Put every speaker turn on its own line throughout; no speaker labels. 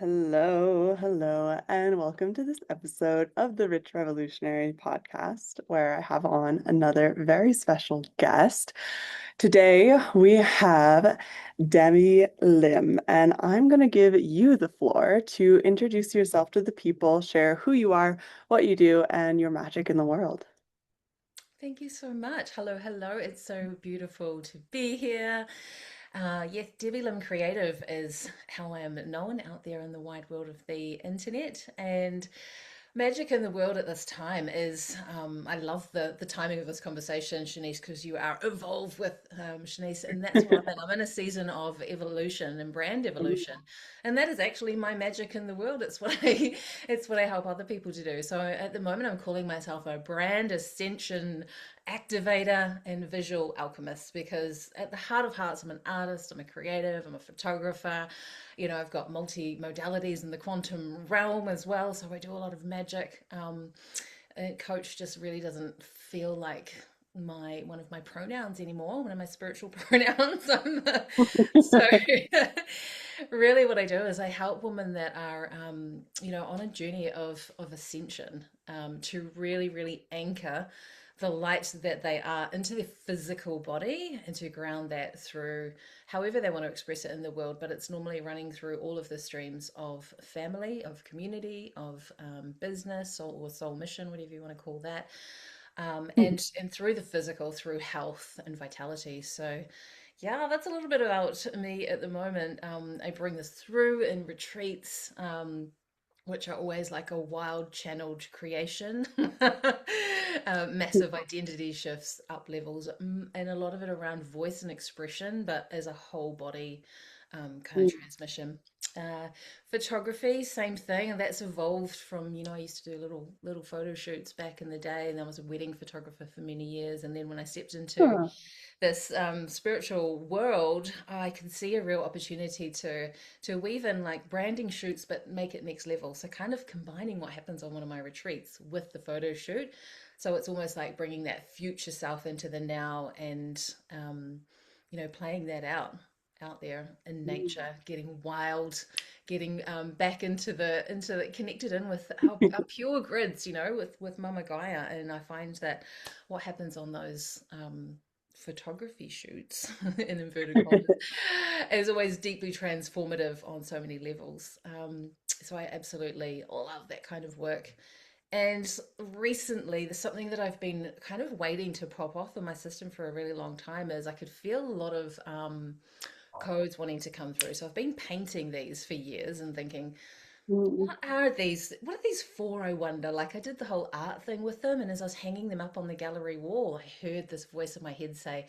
Hello, and welcome to this episode of the Rich Revolutionary podcast, where I have on another very special guest. Today we have Demi Lim, and I'm going to give you the floor to introduce yourself to the people, share who you are, what you do, and your magic in the world.
Thank you so much. Hello, hello. It's so beautiful to be here. Yes, Debbie Lim Creative is how I am known out there in the wide world of the internet. And magic in the world at this time is, I love the timing of this conversation, Shanice, because you are involved with Shanice, and that's what I'm in a season of evolution and brand evolution, and that is actually my magic in the world. It's what I help other people to do. So at the moment, I'm calling myself a Brand Ascension Activator and Visual Alchemist because at the heart of hearts, I'm an artist, I'm a creative, I'm a photographer. I've got multi modalities in the quantum realm as well, so I do a lot of magic. Coach just really doesn't feel like my one of my pronouns anymore, one of my spiritual pronouns. So really what I do is I help women that are on a journey of ascension, to really anchor the light that they are into their physical body and to ground that through however they want to express it in the world. But it's normally running through all of the streams of family, of community, of business, or soul mission, whatever you want to call that. And through the physical, through health and vitality. So yeah, that's a little bit about me at the moment. I bring this through in retreats, which are always like a wild channeled creation. Massive identity shifts, up levels, and a lot of it around voice and expression, but as a whole body kind of transmission. Uh, Photography, same thing, and that's evolved from, I used to do little photo shoots back in the day, and I was a wedding photographer for many years. And then when I stepped into
Huh.
this spiritual world, I can see a real opportunity to weave in like branding shoots, but make it next level. So kind of combining what happens on one of my retreats with the photo shoot. So it's almost like bringing that future self into the now and playing that out there in nature, getting wild, getting back into the connected in with our pure grids, with Mama Gaia. And I find that what happens on those photography shoots in inverted commas is always deeply transformative on so many levels. So I absolutely love that kind of work. And recently, there's something that I've been kind of waiting to pop off in my system for a really long time is I could feel a lot of codes wanting to come through. So I've been painting these for years and thinking,
Mm.
what are these? What are these for, I wonder? Like I did the whole art thing with them, and as I was hanging them up on the gallery wall, I heard this voice in my head say,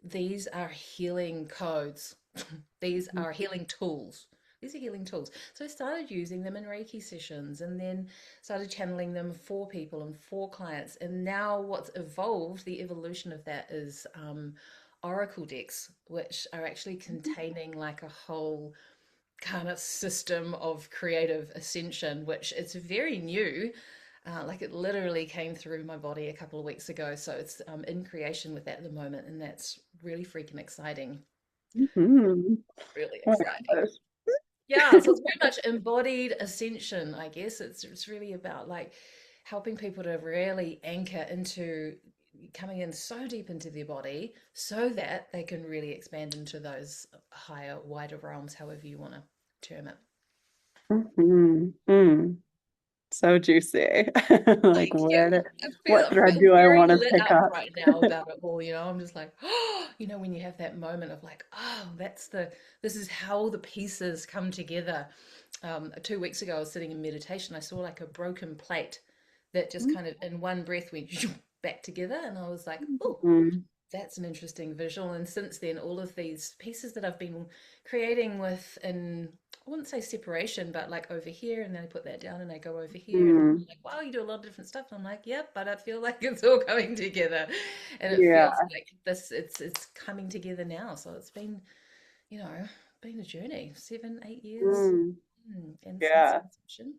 these are healing codes. These are healing tools. These are healing tools. So I started using them in Reiki sessions and then started channeling them for people and for clients. And now what's evolved, the evolution of that is oracle decks, which are actually containing like a whole kind of system of creative ascension, which it's very new. Like it literally came through my body a couple of weeks ago. So it's in creation with that at the moment. And that's really freaking exciting.
Mhm.
Really
Oh
exciting.
my gosh.
Yeah. So it's very much embodied ascension, I guess. It's really about like helping people to really anchor into coming in so deep into their body so that they can really expand into those higher, wider realms, however you want to term it.
Mhm. Mm. So juicy. Like
Thank you.
what
I
thread
feel
do I
very
want to
lit
pick
up
up?
right now about it all. I'm just like, oh, when you have that moment of like, oh, this is how the pieces come together. 2 weeks ago, I was sitting in meditation. I saw like a broken plate that just kind of in one breath went back together. And I was like, oh,
Mhm.
that's an interesting visual. And since then, all of these pieces that I've been creating with, in I wouldn't say separation, but like over here, and then I put that down and I go over here, and
Mhm.
like, wow, you do a lot of different stuff. And I'm like, yep, but I feel like it's all coming together, and it
Yeah.
feels like this. It's coming together now. So it's you know, been a journey, 7, 8 years,
Mm.
and since
Yeah.
inception.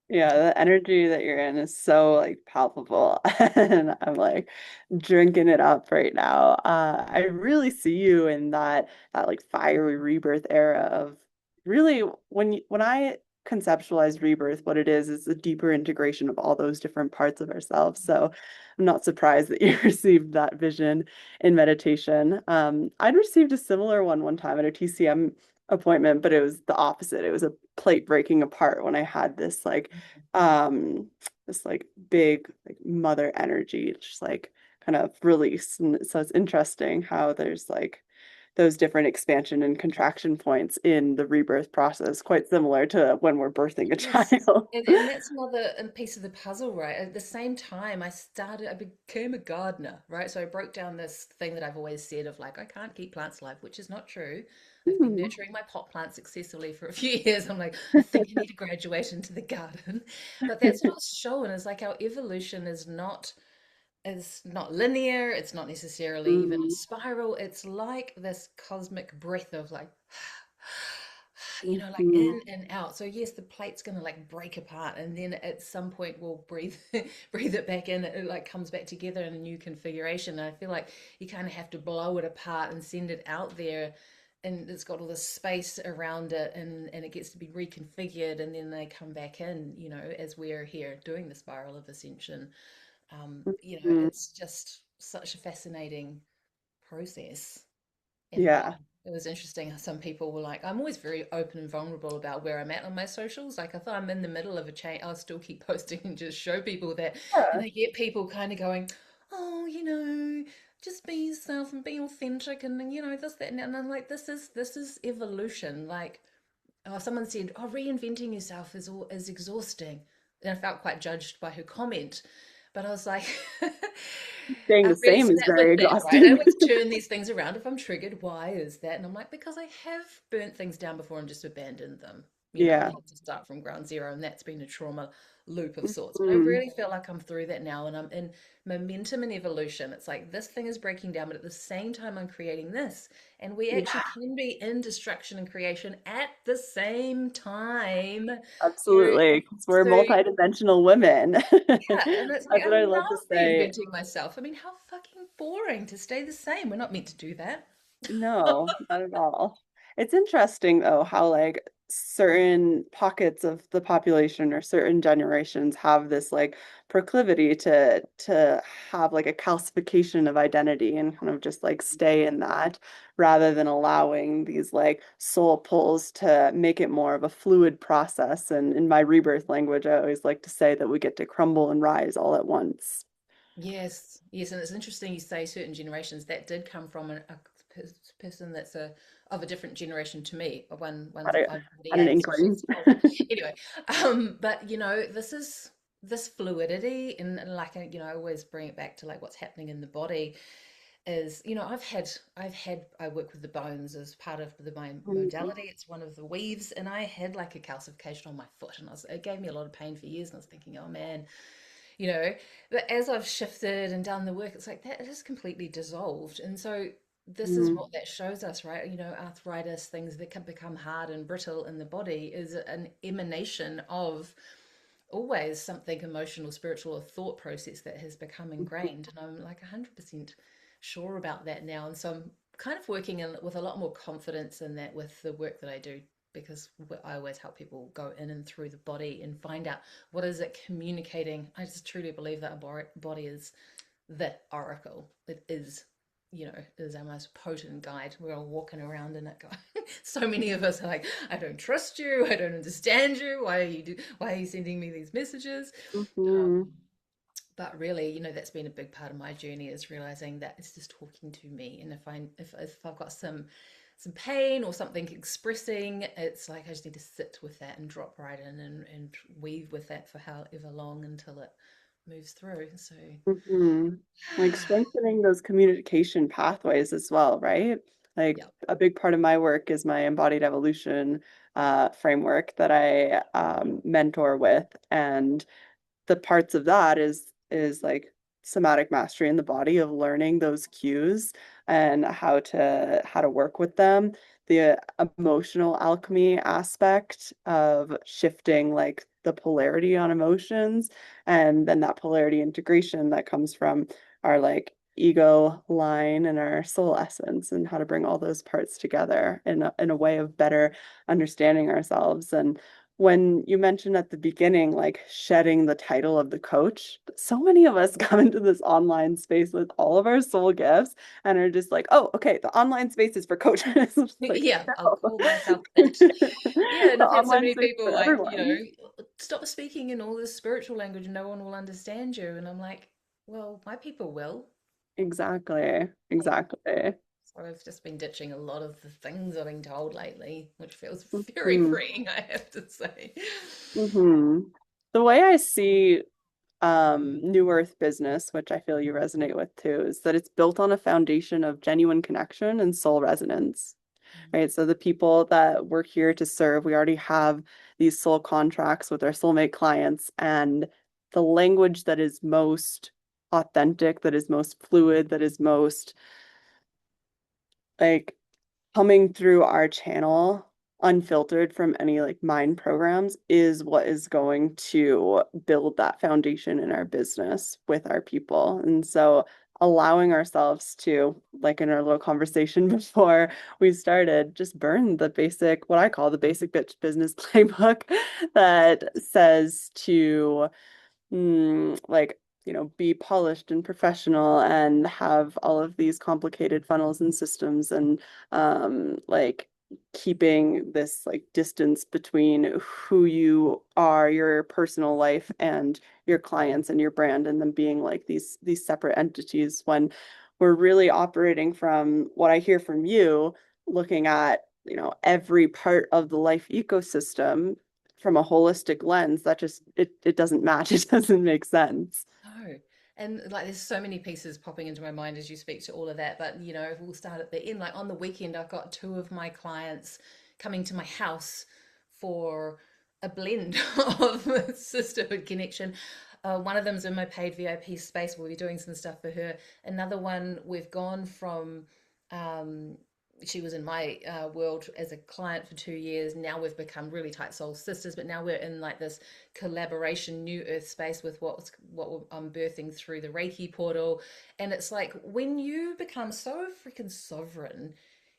Yeah, the energy that you're in is so like palpable and I'm like drinking it up right now. I really see you in that like fiery rebirth era of really when I conceptualize rebirth, what it is a deeper integration of all those different parts of ourselves. So I'm not surprised that you received that vision in meditation. I'd received a similar one time at a TCM appointment, but it was the opposite. It was a plate breaking apart when I had um this like big like mother energy just like kind of release. And so it's interesting how there's like those different expansion and contraction points in the rebirth process, quite similar to when we're birthing a
Yes.
child.
And that's another piece of the puzzle, right? At the same time, I became a gardener, right? So I broke down this thing that I've always said of like, I can't keep plants alive, which is not true. I've been
Mhm.
nurturing my pot plants successfully for a few years. I'm like, I think I need to graduate into the garden. But that's what I was showing is like our evolution is not linear, it's not necessarily even a
Mhm.
spiral. It's like this cosmic breath of like like
Mhm.
in and out. So yes, the plate's gonna like break apart, and then at some point we'll breathe breathe it back in. It like comes back together in a new configuration. And I feel like you kind of have to blow it apart and send it out there, and it's got all this space around it, and it gets to be reconfigured, and then they come back in. As we're here doing the spiral of ascension.
Mhm.
It's just such a fascinating process. And
Yeah.
it was interesting how some people were like, I'm always very open and vulnerable about where I'm at on my socials. Like if I'm in the middle of a chain, I'll still keep posting and just show people that. And
Yeah.
I get people kind of going, oh, just be yourself and be authentic and this, that, and I'm like, this is evolution. Like, oh, someone said, oh, reinventing yourself is exhausting. And I felt quite judged by her comment. But I was like,
Staying
I
the
really
same is
sat with
very
that, right? I
exhausting.
always turn these things around if I'm triggered. Why is that? And I'm like, because I have burnt things down before and just abandoned them, and
Yeah.
had to start from ground zero. And that's been a trauma loop of sorts. But I
Mhm.
really feel like I'm through that now and I'm in momentum and evolution. It's like this thing is breaking down, but at the same time, I'm creating this. And we actually
Yeah,
can be in destruction and creation at the same time. You know,
absolutely. 'Cause we're
so
multidimensional women.
yeah, and it's like
That's
I
what I love to
love
say.
reinventing myself. I mean, how fucking boring to stay the same. We're not meant to do that.
No, not at all. It's interesting though how like certain pockets of the population or certain generations have this like proclivity to have like a calcification of identity and kind of just like stay in that rather than allowing these like soul pulls to make it more of a fluid process. And in my rebirth language, I always like to say that we get to crumble and rise all at once.
Yes, yes, and it's interesting you say certain generations. That did come from person that's of a different generation to me. One's
Had
a
a, had an
548, so
inkling.
she's older. Anyway, but this fluidity and like I always bring it back to like what's happening in the body is I work with the bones as part of my
Mhm.
modality. It's one of the weaves, and I had like a calcification on my foot, and it gave me a lot of pain for years, and I was thinking, oh man, you know. But as I've shifted and done the work, it's like that it is completely dissolved, and so this is
Mhm.
what that shows us, right? Arthritis, things that can become hard and brittle in the body, is an emanation of always something emotional, spiritual, or thought process that has become ingrained. And I'm like 100% sure about that now. And so I'm kind of working with a lot more confidence in that with the work that I do, because I always help people go in and through the body and find out what is it communicating. I just truly believe that our body is the oracle. It is our most potent guide. We're all walking around in it going. So many of us are like, I don't trust you. I don't understand you. Why are you sending me these messages? Um,
Mhm.
but really, that's been a big part of my journey, is realizing that it's just talking to me. And if I've got some pain or something expressing, it's like I just need to sit with that and drop right in and weave with that for however long until it moves through. So
Mhm. Like strengthening those communication pathways as well, right? Like
yeah.
a big part of my work is my embodied evolution framework that I mentor with, and the parts of that is like somatic mastery in the body of learning those cues and how to work with them. The emotional alchemy aspect of shifting like the polarity on emotions, and then that polarity integration that comes from our like ego line and our soul essence, and how to bring all those parts together in a way of better understanding ourselves. And when you mentioned at the beginning, like shedding the title of the coach, so many of us come into this online space with all of our soul gifts and are just like, oh, okay, the online space is for coaches. Like,
Yeah, I'll
no.
call myself that. Yeah, and
The
I've had so
online
many
space
people
for
like,
everyone.
stop speaking in all this spiritual language and no one will understand you. And I'm like, well, my people will.
Exactly.
Like,
Exactly.
so I've just been ditching a lot of the things I've been told lately, which feels very
Mhm.
freeing, I have to say.
The way I see New Earth business, which I feel you resonate with too, is that it's built on a foundation of genuine connection and soul resonance, right? So the people that we're here to serve, we already have these soul contracts with our soulmate clients, and the language that is most authentic, that is most fluid, that is most like coming through our channel unfiltered from any like mind programs is what is going to build that foundation in our business with our people. And so allowing ourselves to, like in our little conversation before we started, just burn the basic, what I call the basic bitch business playbook that says to like, be polished and professional and have all of these complicated funnels and systems and like keeping this like distance between who you are, your personal life and your clients and your brand, and them being like these separate entities when we're really operating from what I hear from you, looking at, every part of the life ecosystem from a holistic lens. That just it doesn't match. It doesn't make sense.
No. And like there's so many pieces popping into my mind as you speak to all of that. But we'll start at the end. Like on the weekend, I've got two of my clients coming to my house for a blend of sisterhood connection. One of them's in my paid VIP space. We'll be doing some stuff for her. Another one, we've gone from um, she was in my world as a client for 2 years. Now we've become really tight soul sisters, but now we're in like this collaboration new earth space with what I'm birthing through the Reiki portal. And it's like when you become so freaking sovereign,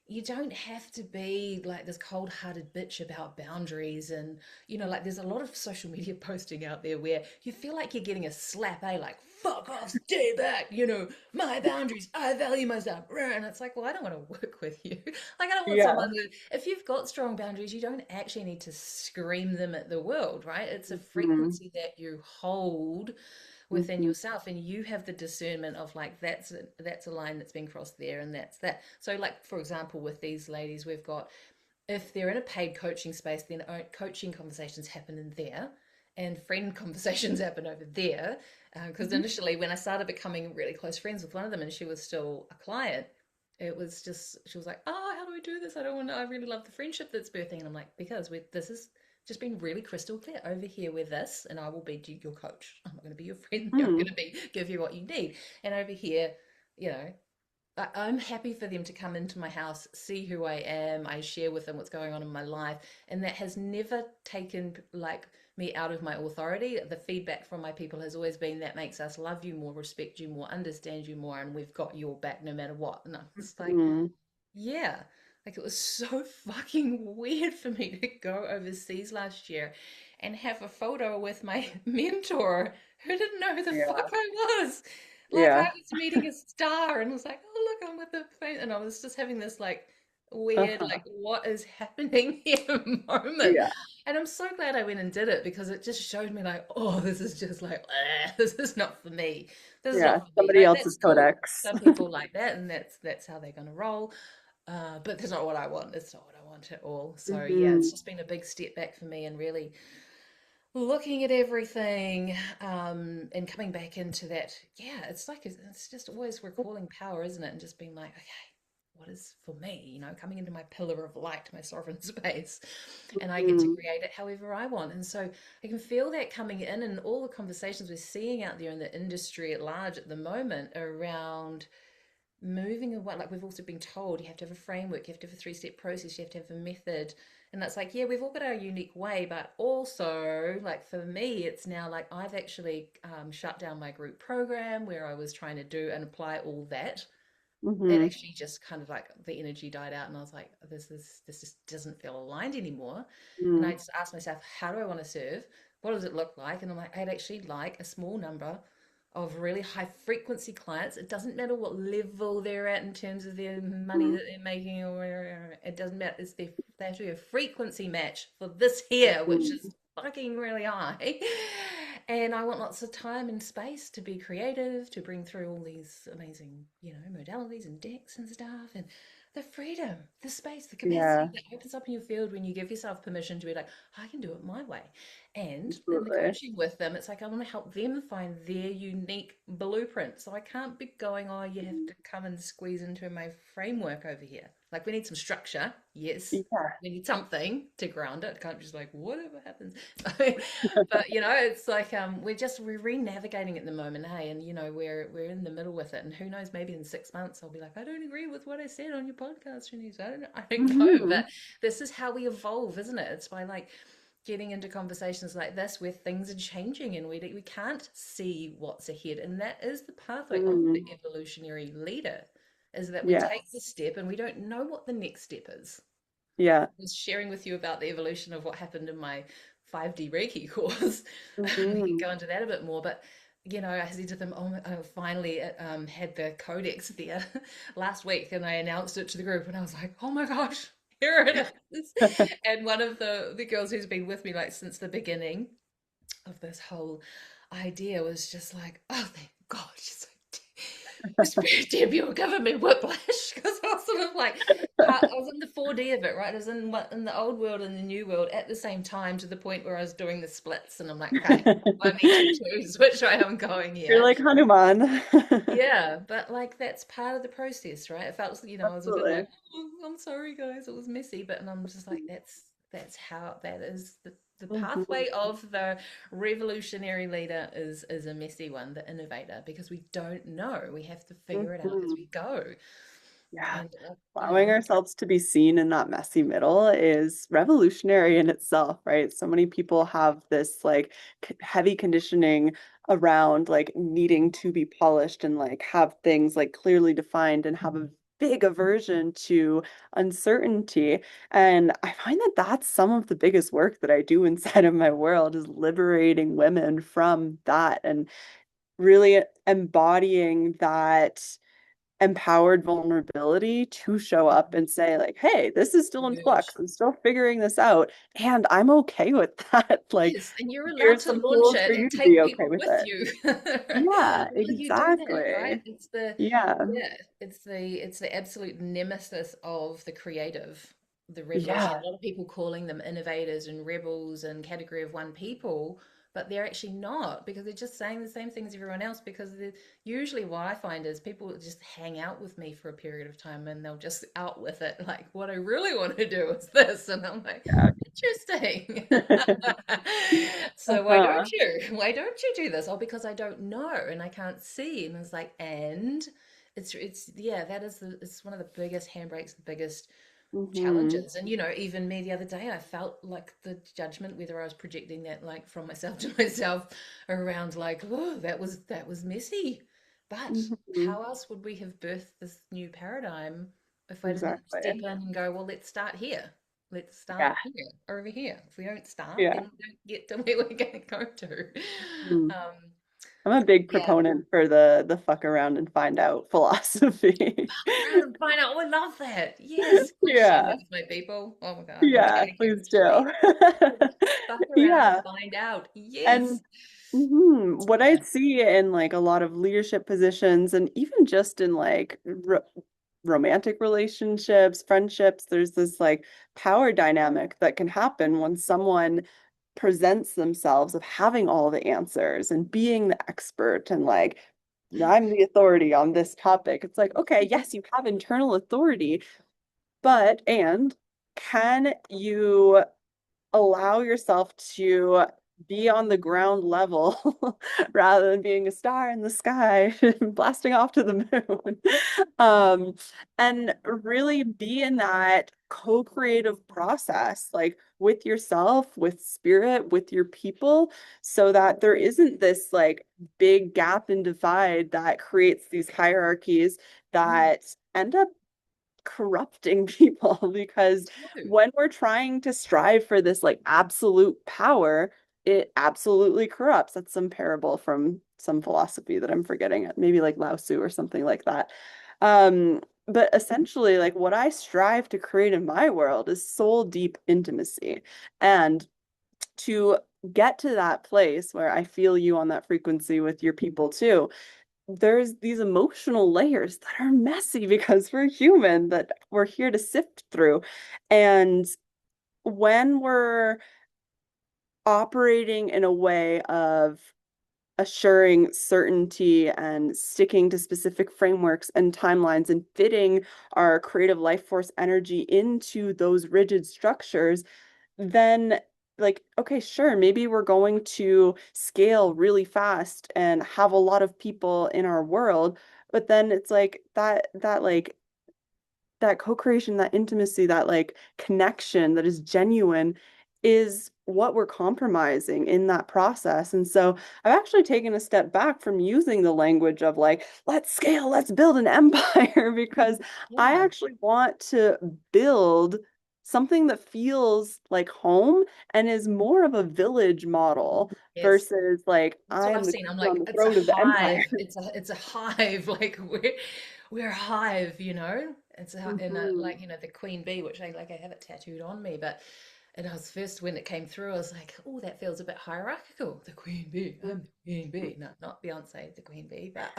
you don't have to be like this cold-hearted bitch about boundaries. And like there's a lot of social media posting out there where you feel like you're getting a slap, like fuck off, stay back, my boundaries, I value myself. And it's like, well, I don't want to work with you. Like I don't want someone
Yeah.
who, if you've got strong boundaries, you don't actually need to scream them at the world, right? It's a
Mhm.
frequency that you hold within
Mhm.
yourself, and you have the discernment of like that's a line that's been crossed there, and that's that. So like for example with these ladies, we've got, if they're in a paid coaching space, then coaching conversations happen in there and friend conversations happen over there. Because
Mhm.
initially, when I started becoming really close friends with one of them and she was still a client, it was just, she was like, oh, how do we do this? I don't want to, I really love the friendship that's birthing. And I'm like, because this is just been really crystal clear over here with this, and I will be your coach. I'm not going to be your friend. I'm going
Mhm.
to be give you what you need. And over here, you know, I'm happy for them to come into my house, see who I am. I share with them what's going on in my life, and that has never taken like me out of my authority. The feedback from my people has always been that makes us love you more, respect you more, understand you more, and we've got your back no matter what. And it's like,
Mhm.
yeah, like it was so fucking weird for me to go overseas last year and have a photo with my mentor who didn't know who the fuck
Yeah.
I was. Like I
Yeah.
was meeting a star and was like, oh look, I'm with the fan, and I was just having this like weird,
Uh-huh.
like what is happening here moment.
Yeah.
And I'm so glad I went and did it because it just showed me like, oh, this is just like, this is not for me. This is
Yeah.
not for me.
Somebody
Like
else's
that's cool.
codex.
Some people like that, and that's how they're gonna roll. But that's not what I want. It's not what I want at all. So yeah, it's
Mhm.
just been a big step back for me and really looking at everything and coming back into that. Yeah, it's like it's just always recalling power, isn't it? And just being like, okay, what is for me? Coming into my pillar of light, my sovereign space, and I get to
Mhm.
create it however I want. And so I can feel that coming in, and all the conversations we're seeing out there in the industry at large at the moment around moving away, like we've also been told you have to have a framework, you have to have a three-step process, you have to have a method. And that's like, yeah, we've all got our unique way, but also, like for me, it's now like I've actually shut down my group program where I was trying to do and apply all that. It
Mm-hmm.
actually just kind of like the energy died out, and I was like, this just doesn't feel aligned anymore. And I
Mm-hmm.
just asked myself, how do I want to serve? What does it look like? And I'm like, I'd actually like a small number of really high frequency clients. It doesn't matter what level they're at in terms of their money that they're making, or it doesn't matter. They have to be a frequency match for this here, which is fucking really high. And I want lots of time and space to be creative, to bring through all these amazing, modalities and decks and stuff, and the freedom, the space, the capacity
Yeah,
that opens up in your field when you give yourself permission to be like, I can do it my way. And in the
absolutely.
coaching with them, it's like I want to help them find their unique blueprint. So I can't be going, oh, you have to come and squeeze into my framework over here. Like we need some structure, yes.
Yeah.
We need something to ground it. It can't just like whatever happens. But it's like we're re-navigating at the moment, hey, and we're in the middle with it. And who knows, maybe in 6 months I'll be like, I don't agree with what I said on your podcast, Shanice. I don't know.
Mm-hmm.
But this is how we evolve, isn't it? It's by like getting into conversations like this where things are changing and we can't see what's ahead. And that is the pathway of the
Mm.
evolutionary leader, is that we take the
Yes.
step and we don't know what the next step is.
Yeah.
I was sharing with you about the evolution of what happened in my 5D Reiki course. We can
Mm-hmm.
go into that a bit more, but I said to them, oh, I finally had the codex there last week, and I announced it to the group, and I was like, oh my gosh, here it is. And one of the girls who's been with me like since the beginning of this whole idea was just like, oh, thank God, she's like, Spirit Deb, you're giving me whiplash because I was sort of like, I was in the 4D of it, right? I was in the old world and the new world at the same time to the point where I was doing the splits, and I'm like, okay, I need to choose which way I'm going
You're
here.
like Hanuman.
Yeah, but like that's part of the process, right? It felt, I was a bit
Absolutely.
like, oh, I'm sorry, guys, it was messy, but and I'm just like, that's how that is the
Mm-hmm.
pathway of the revolutionary leader is a messy one, the innovator, because we don't know. We have to figure it out as
Mm-hmm.
we go.
Yeah.
And
Allowing ourselves to be seen in that messy middle is revolutionary in itself, right? So many people have this like heavy conditioning around like needing to be polished and like have things like clearly defined and have a big aversion to uncertainty. And I find that that's some of the biggest work that I do inside of my world is liberating women from that and really embodying that empowered vulnerability to show up and say like, hey, this is still in flux,
merge.
I'm still figuring this out, and I'm okay with that. Like,
Yes, and you're allowed
here's
to
some
launch
tools for
it
you
and
to be
take
okay
people
with
with
it.
you.
Yeah,
Will you do that, right?
exactly.
It's the
Yeah.
yeah, it's the absolute nemesis of the creative, the revolution.
Yeah.
A lot of people calling them innovators and rebels and category of one people, but they're actually not because they're just saying the same thing as everyone else. Because usually what I find is people just hang out with me for a period of time and they'll just out with it. Like, what I really want to do is this, and I'm like,
Yeah.
interesting. So why
Uh-huh.
don't you? Why don't you do this? Oh, because I don't know and I can't see. And it's like, and it's yeah, it's one of the biggest handbrakes, the biggest
Hmm.
challenges. And even me the other day, I felt like the judgment, whether I was projecting that like from myself to myself around like, oh, that was messy. But
Hmm.
how else would we have birthed this new paradigm if I didn't step
Exactly.
in and go, well, let's start here. Let's start
Yeah.
here, over here. If we don't start,
Yeah.
then we don't get to where we're going to go to.
Mhm.
Um,
I'm a big
yeah,
proponent for the fuck around and find out philosophy.
around and find out. Oh, I love that. Yes, can I share
Yeah.
that with my people? Oh my God, my
Yeah,
gatekeepers
please
join.
do.
Fuck around and
Yeah.
find out.
And
Yes.
what I
Yeah.
see in like a lot of leadership positions and even just in like romantic relationships, friendships, there's this like power dynamic that can happen when someone presents themselves of having all the answers and being the expert and like I'm the authority on this topic. It's like, okay, yes, you have internal authority, but can you allow yourself to be on the ground level rather than being a star in the sky blasting off to the moon. Um, and really be in that co-creative process, like with yourself, with spirit, with your people, so that there isn't this like big gap and divide that creates these hierarchies
Mm,
that end up corrupting people because
true.
when we're trying to strive for this like absolute power, it absolutely corrupts. That's some parable from some philosophy that I'm forgetting, maybe like Lao Tzu or something like that. But essentially, like what I strive to create in my world is soul deep intimacy. And to get to that place where I feel you on that frequency with your people too, there's these emotional layers that are messy because we're human, that we're here to sift through. And when we're operating in a way of assuring certainty and sticking to specific frameworks and timelines and fitting our creative life force energy into those rigid structures, then like, okay, sure, maybe we're going to scale really fast and have a lot of people in our world, but then it's like that like that co-creation, that intimacy, that like connection that is genuine is what we're compromising in that process. And so I've actually taken a step back from using the language of like, let's scale, let's build an empire, because I
Yeah.
actually want to build something that feels like home and is more of a village model
Yes.
versus like
That's what
I
I've
am the
seen. I'm
queen on
like,
the
it's a
throne of the empire.
hive. It's a hive. Like we're a hive, you know? It's a, in a
Mhm.
like, the queen bee, which I have it tattooed on me, but and I was first when it came through, I was like, oh, that feels a bit hierarchical. The queen bee, I'm the queen bee. No, not Beyonce, the queen bee, but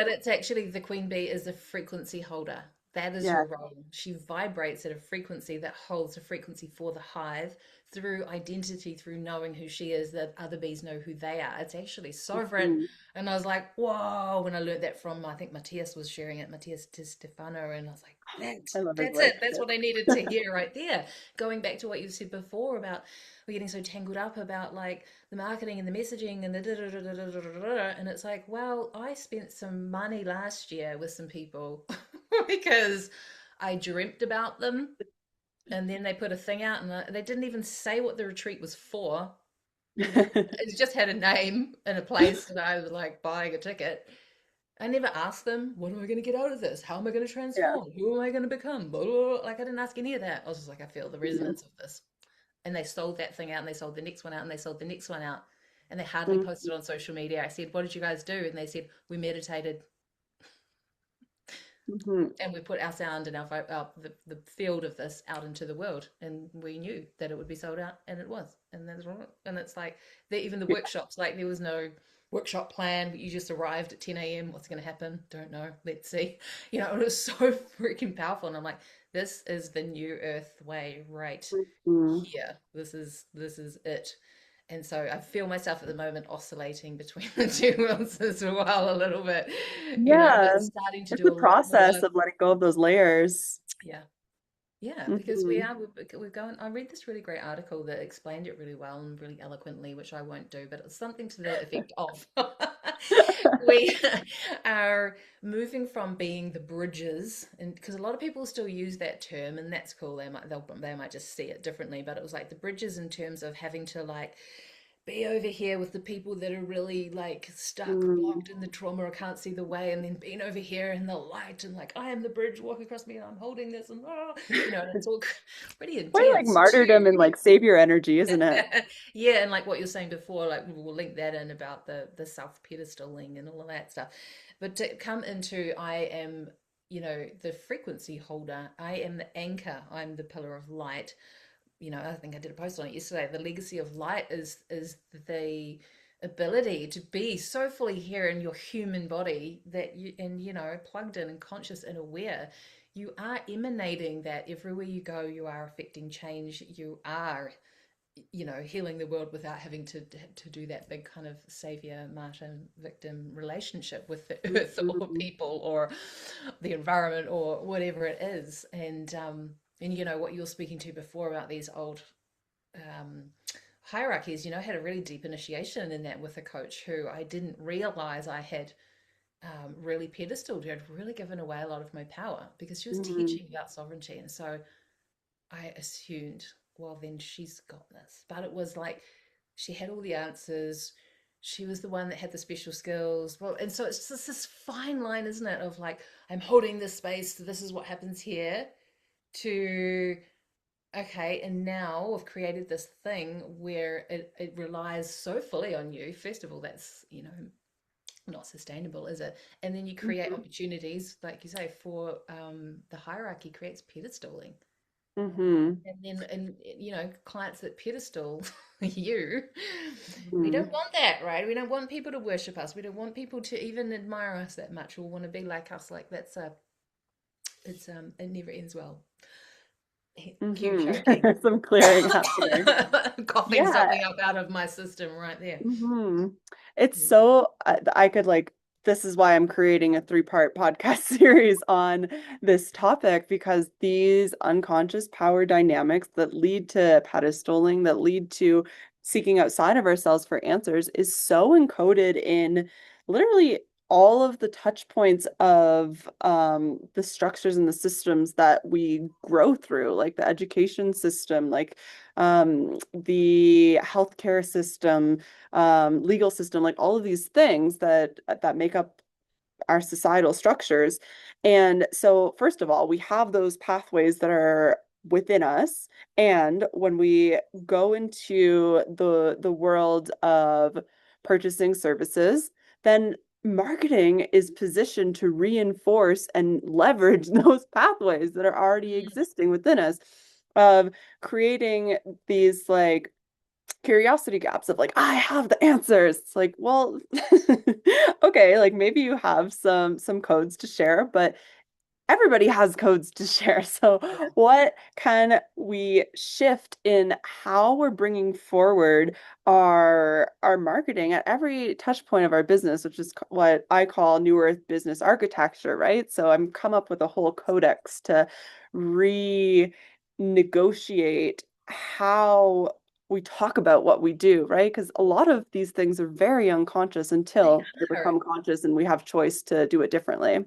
it's actually the queen bee is a frequency holder. That is
Yeah.
your role. She vibrates at a frequency that holds a frequency for the hive through identity, through knowing who she is, that other bees know who they are. It's actually sovereign.
Mhm.
And I was like, whoa, when I learned that from, I think Matthias was sharing it, Matthias Di Stefano. And I was like,
I love his
that's
work.
it. That's what I needed to hear right there. Going back to what you said before about we're getting so tangled up about like the marketing and the messaging and the da da da da da da da da. And it's like, well, I spent some money last year with some people because I dreamt about them and then they put a thing out and they didn't even say what the retreat was for. It just had a name and a place that I was like buying a ticket. I never asked them, what am I going to get out of this? How am I going to
Yeah.
transform? Who am I going to become? Blah, blah, blah. Like, I didn't ask any of that. I was just like, I feel the
Mhm.
resonance of this. And they sold that thing out and they sold the next one out and they sold the next one out. And they hardly
Mhm.
posted on social media. I said, what did you guys do? And they said, we meditated
Mhm.
and we put our sound and the field of this out into the world, and we knew that it would be sold out, and it was, and that's right. And it's like even the
Yeah.
workshops, like there was no workshop plan. You just arrived at 10 a.m. What's going to happen? Don't know. Let's see. It was so freaking powerful, and I'm like, this is the new Earth way, right
Mhm.
here. This is it. And so I feel myself at the moment oscillating between the two worlds as well a little bit, but
Yeah.
starting to
It's
do
the
a lot
process
more.
of letting go of those layers.
Yeah. Yeah, because
Mhm.
we're going. I read this really great article that explained it really well and really eloquently, which I won't do, but it's something to the effect of we are moving from being the bridges, and because a lot of people still use that term, and that's cool. They might just see it differently, but it was like the bridges in terms of having to like be over here with the people that are really like stuck,
Mm.
blocked in the trauma or can't see the way, and then being over here in the light and like I am the bridge, walk across me, and I'm holding this, and it's all pretty
Quite like
intense
martyrdom
too.
and like savior energy, isn't it?
Yeah, and like what you're saying before, like we'll link that in about the self pedestaling and all of that stuff. But to come into I am, the frequency holder, I am the anchor, I'm the pillar of light. I think I did a post on it yesterday. The legacy of light is the ability to be so fully here in your human body that plugged in and conscious and aware. You are emanating that everywhere you go. You are affecting change. You are healing the world without having to do that big kind of savior martyr victim relationship with the earth or
Mhm.
people or the environment or whatever it is. And what you were speaking to before about these old um hierarchies. I had a really deep initiation in that with a coach who I didn't realize I had really pedestaled. I'd really given away a lot of my power because she was
Mm-hmm.
teaching about sovereignty. And so I assumed, well, then she's got this. But it was like she had all the answers. She was the one that had the special skills. Well, and so it's just this fine line, isn't it? Of like, I'm holding this space. So this is what happens here. To, okay, and now I've created this thing where it relies so fully on you. First of all, that's, not sustainable, is it? And then you create
Mm-hmm.
opportunities, like you say, for the hierarchy creates pedestaling.
Mm-hmm.
And then, and clients that pedestal you, we
Mm-hmm.
don't want that, right? We don't want people to worship us. We don't want people to even admire us that much or want to be like us. Like it never ends well. Cue choking.
Mm-hmm. Some clearing happening.
Coughing
Yeah.
something up out of my system right there.
Hmm. It's
Mm.
so I could like this is why I'm creating a three-part podcast series on this topic because these unconscious power dynamics that lead to pedestaling, that lead to seeking outside of ourselves for answers is so encoded in literally all of the touch points of the structures and the systems that we grow through, like the education system, like the healthcare system, legal system, like all of these things that make up our societal structures. And so, first of all, we have those pathways that are within us. And when we go into the world of purchasing services, then marketing is positioned to reinforce and leverage those pathways that are already
Mm.
existing within us of creating these like curiosity gaps of like I have the answers. It's like, well, okay, like maybe you have some codes to share, but everybody has codes to share. So
Yeah.
what can we shift in how we're bringing forward our marketing at every touch point of our business, which is what I call New Earth business architecture, right? So I'm come up with a whole codex to renegotiate how we talk about what we do, right? Because a lot of these things are very unconscious
They
until they
are.
become conscious and we have choice to do it differently.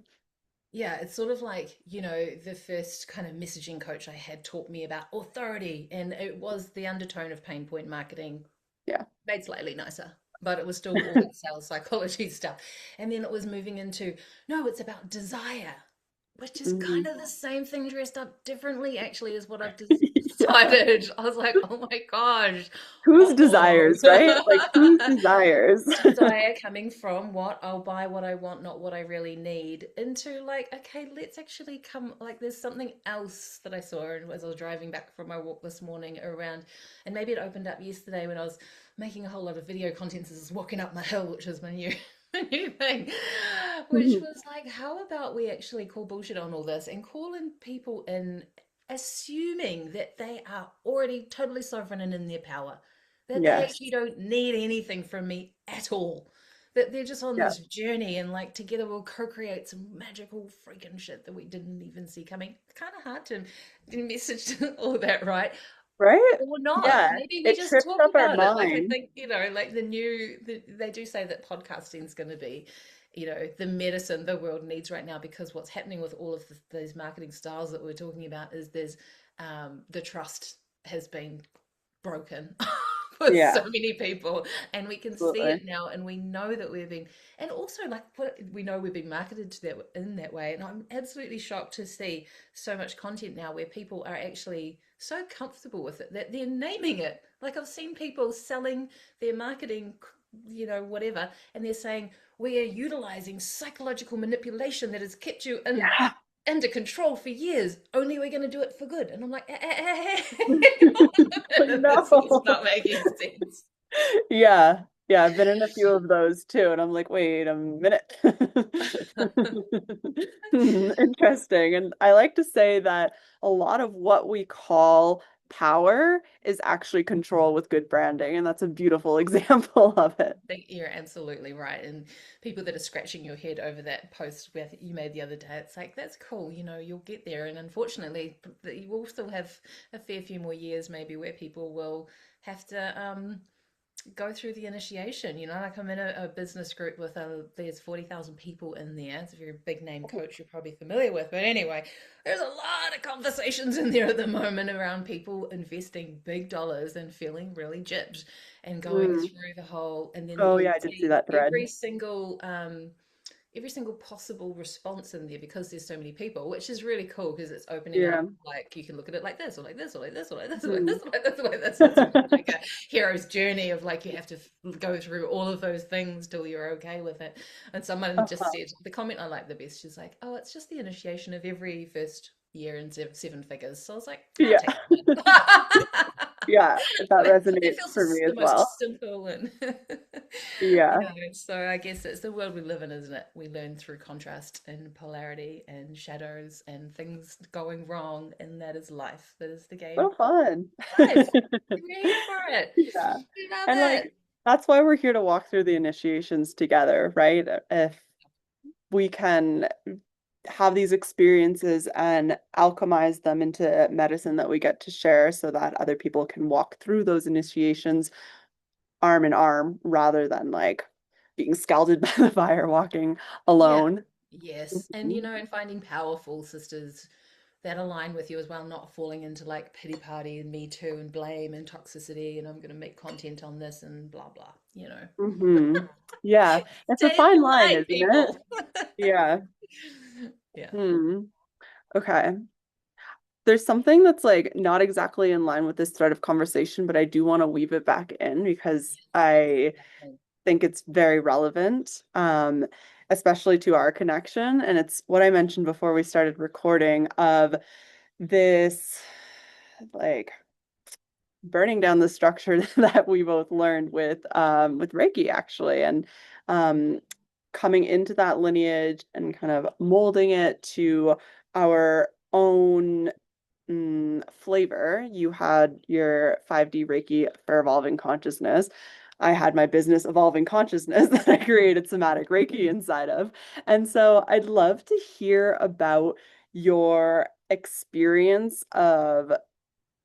Yeah, it's sort of like, the first kind of messaging coach I had taught me about authority, and it was the undertone of pain point marketing
Yeah.
made slightly nicer, but it was still all that sales psychology stuff. And then it was moving into, no, it's about desire, which is kind
Mhm.
of the same thing dressed up differently, actually, is what I've
Yeah.
decided. I was like, oh my gosh.
Whose
Oh.
desires, right? Like whose desires?
Desire coming from what I'll buy what I want, not what I really need, into like, okay, let's actually come like there's something else that I saw as I was driving back from my walk this morning around, and maybe it opened up yesterday when I was making a whole lot of video content as I was walking up my hill, which is my new new thing, which was like, how about we actually call bullshit on all this and call in people in assuming that they are already totally sovereign and in their power, that they
Yes.
actually don't need anything from me at all. That they're just on
Yeah.
this journey and like together we'll co-create some magical freaking shit that we didn't even see coming. It's kind of hard to message all that, right?
Right?
Or not.
Yeah.
Maybe we
It
just
trips
talk
up our
about it. Like I
mind.
think, like they do say that podcasting is going to be, the medicine the world needs right now, because what's happening with all of these marketing styles that we're talking about is there's the trust has been broken for
Yeah,
so many people, and we can see
absolutely.
it now, and we know that we're being, and also like we know we're being marketed to that in that way. And I'm absolutely shocked to see so much content now where people are actually so comfortable with it that they're naming it. Like I've seen people selling their marketing, whatever, and they're saying we are utilizing psychological manipulation that has kept you in
Yeah.
under control for years. Only we're going to do it for good. And I'm like, this is
No.
not making sense.
Yeah. Yeah, I've been in a few of those too, and I'm like, wait a minute. Interesting. And I like to say that a lot of what we call power is actually control with good branding. And that's a beautiful example of it.
Think you're absolutely right. And people that are scratching your head over that post that you made the other day, it's like, that's cool, you'll get there. And unfortunately, you will still have a fair few more years maybe where people will have to go through the initiation. Like I'm in a business group with there's 40,000 people in there. It's a very big name coach you're probably familiar with. But anyway, there's a lot of conversations in there at the moment around people investing big dollars and feeling really gypped and going
Mm.
through the whole, and then
Oh
you'll
yeah, I did see
see
that thread.
every single possible response in there because there's so many people, which is really cool because it's opening
Yeah.
up, like you can look at it like this or like this or like this or like this or like
Mm.
this or like this or like this. It's almost like a hero's journey of like you have to go through all of those things till you're okay with it. And someone just
Uh-huh.
said the comment I like the best. She's like, "Oh, it's just the initiation of every first year in seven figures." So I was like, "I'll
Yeah.
take that."
Yeah, that
It
resonates
feels
for me
the
as well.
most simple and
Yeah.
so I guess it's the world we live in, isn't it? We learn through contrast and polarity and shadows and things going wrong, and that is life. That is the game
So fun.
of life. We're here for it.
Yeah.
We love
And
it.
like that's why we're here to walk through the initiations together, right? If we can have these experiences and alchemize them into medicine that we get to share so that other people can walk through those initiations arm in arm rather than like being scalded by the fire walking
Yeah.
alone.
Yes. And and finding powerful sisters that align with you as well, not falling into like pity party and me too and blame and toxicity and I'm going to make content on this and blah blah.
Mm-hmm. Yeah, it's a
Stay in
fine
the
line,
light,
isn't it?
people.
Yeah.
Yeah.
Hmm. Okay. There's something that's like not exactly in line with this thread of conversation, but I do want to weave it back in because I think it's very relevant, especially to our connection. And it's what I mentioned before we started recording of this like burning down the structure that we both learned with Reiki actually, and um, coming into that lineage and kind of molding it to our own flavor. You had your 5D Reiki for evolving consciousness. I had my business evolving consciousness that I created somatic Reiki inside of. And so I'd love to hear about your experience of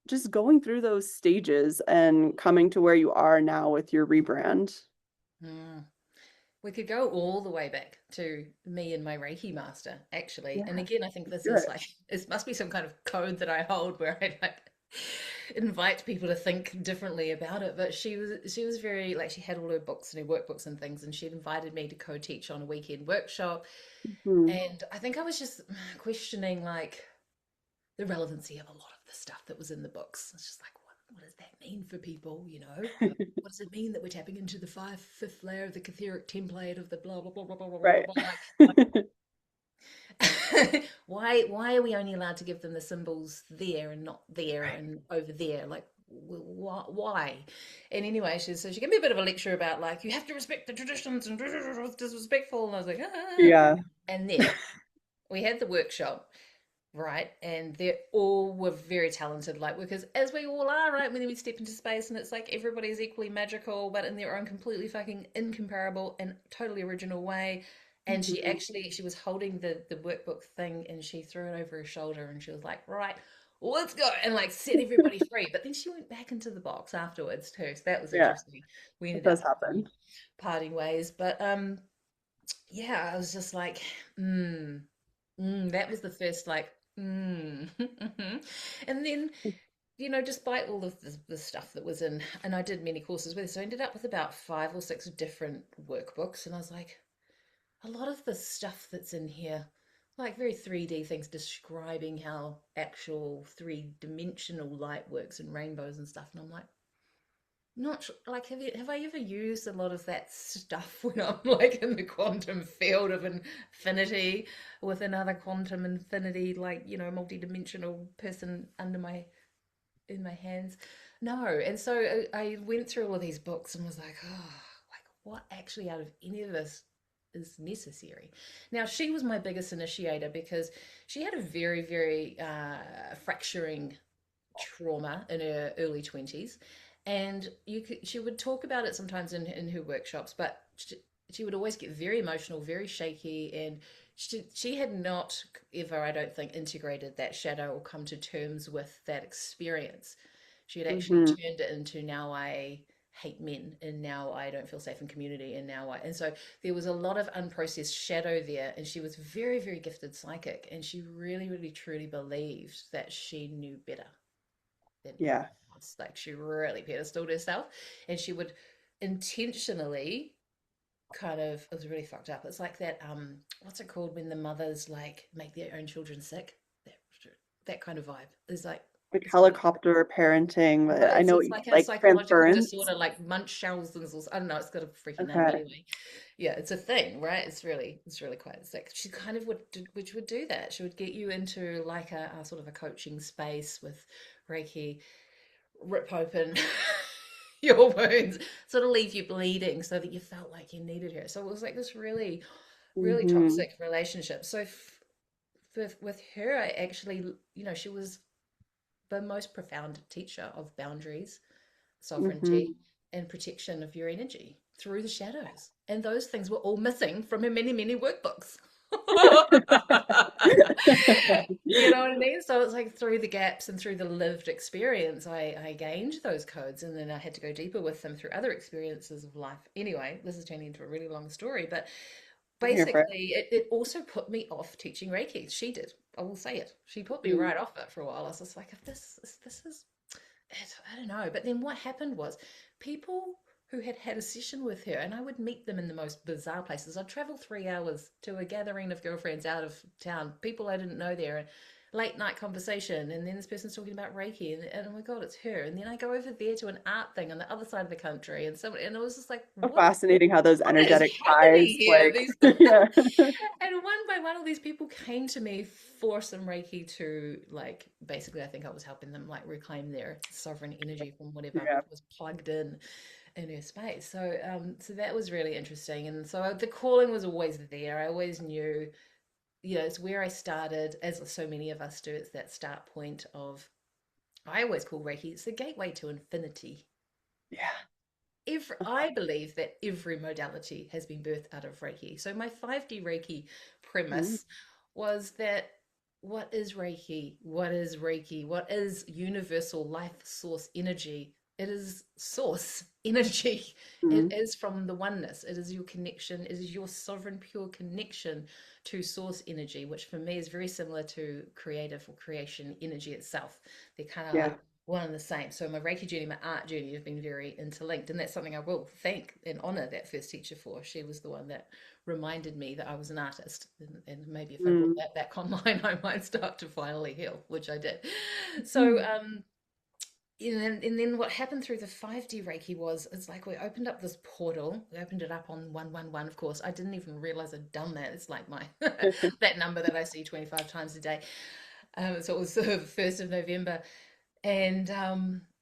just going through those stages and coming to where you are now with your rebrand.
Mm. We could go all the way back to me and my Reiki master, actually. And
Yeah,
again, I think
let's
this
do
is
it.
like, it must be some kind of code that I hold where I like invite people to think differently about it. But she was very like she had all her books and her workbooks and things, and she'd invited me to co-teach on a weekend workshop.
Hmm.
And I think I was just questioning like the relevancy of a lot of the stuff that was in the books. It's just like, what does that mean for people? What does it mean that we're tapping into the fifth layer of the etheric template of the blah blah blah blah blah blah blah
Right.
blah? Why are we only allowed to give them the symbols there and not there and over there? Like, why? And anyway, she gave me a bit of a lecture about like you have to respect the traditions and it's disrespectful, and I was like, ah.
Yeah.
And then we had the workshop, right? And they all were very talented light workers, as we all are, right? When we step into space and it's like everybody's equally magical, but in their own completely fucking incomparable and totally original way. And
Mhm.
she was holding the workbook thing and she threw it over her shoulder and she was like, right, let's go, and like set everybody free. But then she went back into the box afterwards too. So that was
Yeah,
interesting. We
it
ended
does
up
happen.
parting ways. But yeah, I was just like, that was the first like, and then despite all of the stuff that was in, and I did many courses with, so I ended up with about 5 or 6 different workbooks, and I was like, a lot of the stuff that's in here, like very 3D things describing how actual three-dimensional light works and rainbows and stuff, and I'm like, not sure, like have I ever used a lot of that stuff when I'm like in the quantum field of infinity with another quantum infinity, like multi-dimensional person under my in my hands? No. And so I went through all of these books and was like, oh, like what actually out of any of this is necessary? Now, she was my biggest initiator because she had a very, very fracturing trauma in her early 20s. And she would talk about it sometimes in her workshops, but she would always get very emotional, very shaky, and she had not ever, I don't think, integrated that shadow or come to terms with that experience. She had actually
Hmm.
turned it into, now I hate men, and now I don't feel safe in community, and now and so there was a lot of unprocessed shadow there. And she was very, very gifted psychic, and she really, really, truly believed that she knew better than
Yeah.
everyone else. Like, she really pedestaled herself, and she would intentionally kind of, it was really fucked up. It's like that, what's it called when the mothers like make their own children sick? That that kind of vibe. It's like,
Like
it's really,
helicopter parenting, but
well,
I know what
it's
you
like a
like
psychological
transference.
disorder, like Munchausen's, or I don't know. It's got a freaking name
Okay.
anyway. Yeah, it's a thing, right? It's really quite sick. She kind of which would do that. She would get you into like a sort of a coaching space with Reiki, rip open your wounds, sort of leave you bleeding, so that you felt like you needed her. So it was like this really, really
Hmm.
toxic relationship. So with her, I actually, she was the most profound teacher of boundaries,
Hmm.
sovereignty, and protection of your energy through the shadows. And those things were all missing from her many, many workbooks. You know what I mean? So it's like through the gaps and through the lived experience, I gained those codes, and then I had to go deeper with them through other experiences of life. Anyway, this is turning into a really long story, but
I'm here for it.
basically, it also put me off teaching Reiki. She did. I will say it. She put me
Mm.
right off it for a while. I was just like, if this is, I don't know. But then what happened was, people who had had a session with her, and I would meet them in the most bizarre places. I'd travel 3 hours to a gathering of girlfriends out of town, people I didn't know there, and late night conversation. And then this person's talking about Reiki, and oh my God, it's her. And then I go over there to an art thing on the other side of the country, and somebody, and it was just like,
So fascinating how those
what is
energetic
happening
ties,
here?
like,
These
yeah.
and one by one, all these people came to me for some Reiki to, like, basically, I think I was helping them like reclaim their sovereign energy from whatever
Yeah.
was plugged in her space. So that was really interesting. And so the calling was always there. I always knew, it's where I started, as so many of us do. It's that start point of, I always call Reiki, it's the gateway to infinity.
Yeah.
I believe that every modality has been birthed out of Reiki. So my 5D Reiki
Mm.
premise was that, what is Reiki? What is Reiki? What is universal life source energy? It is source energy. It
Mm.
is from the oneness. It is your connection. It is your sovereign, pure connection to source energy, which for me is very similar to creative or creation energy itself. They're kind of
Yeah.
like one and the same. So my Reiki journey, my art journey have been very interlinked. And that's something I will thank and honor that first teacher for. She was the one that reminded me that I was an artist. And maybe if I brought
Mm.
that back online, I might start to finally heal, which I did. So,
Mm.
and then what happened through the 5D Reiki was, it's like we opened up this portal. We opened it up on 111, of course. I didn't even realize I'd done that. It's like my that number that I see 25 times a day. So it was the 1st of November, and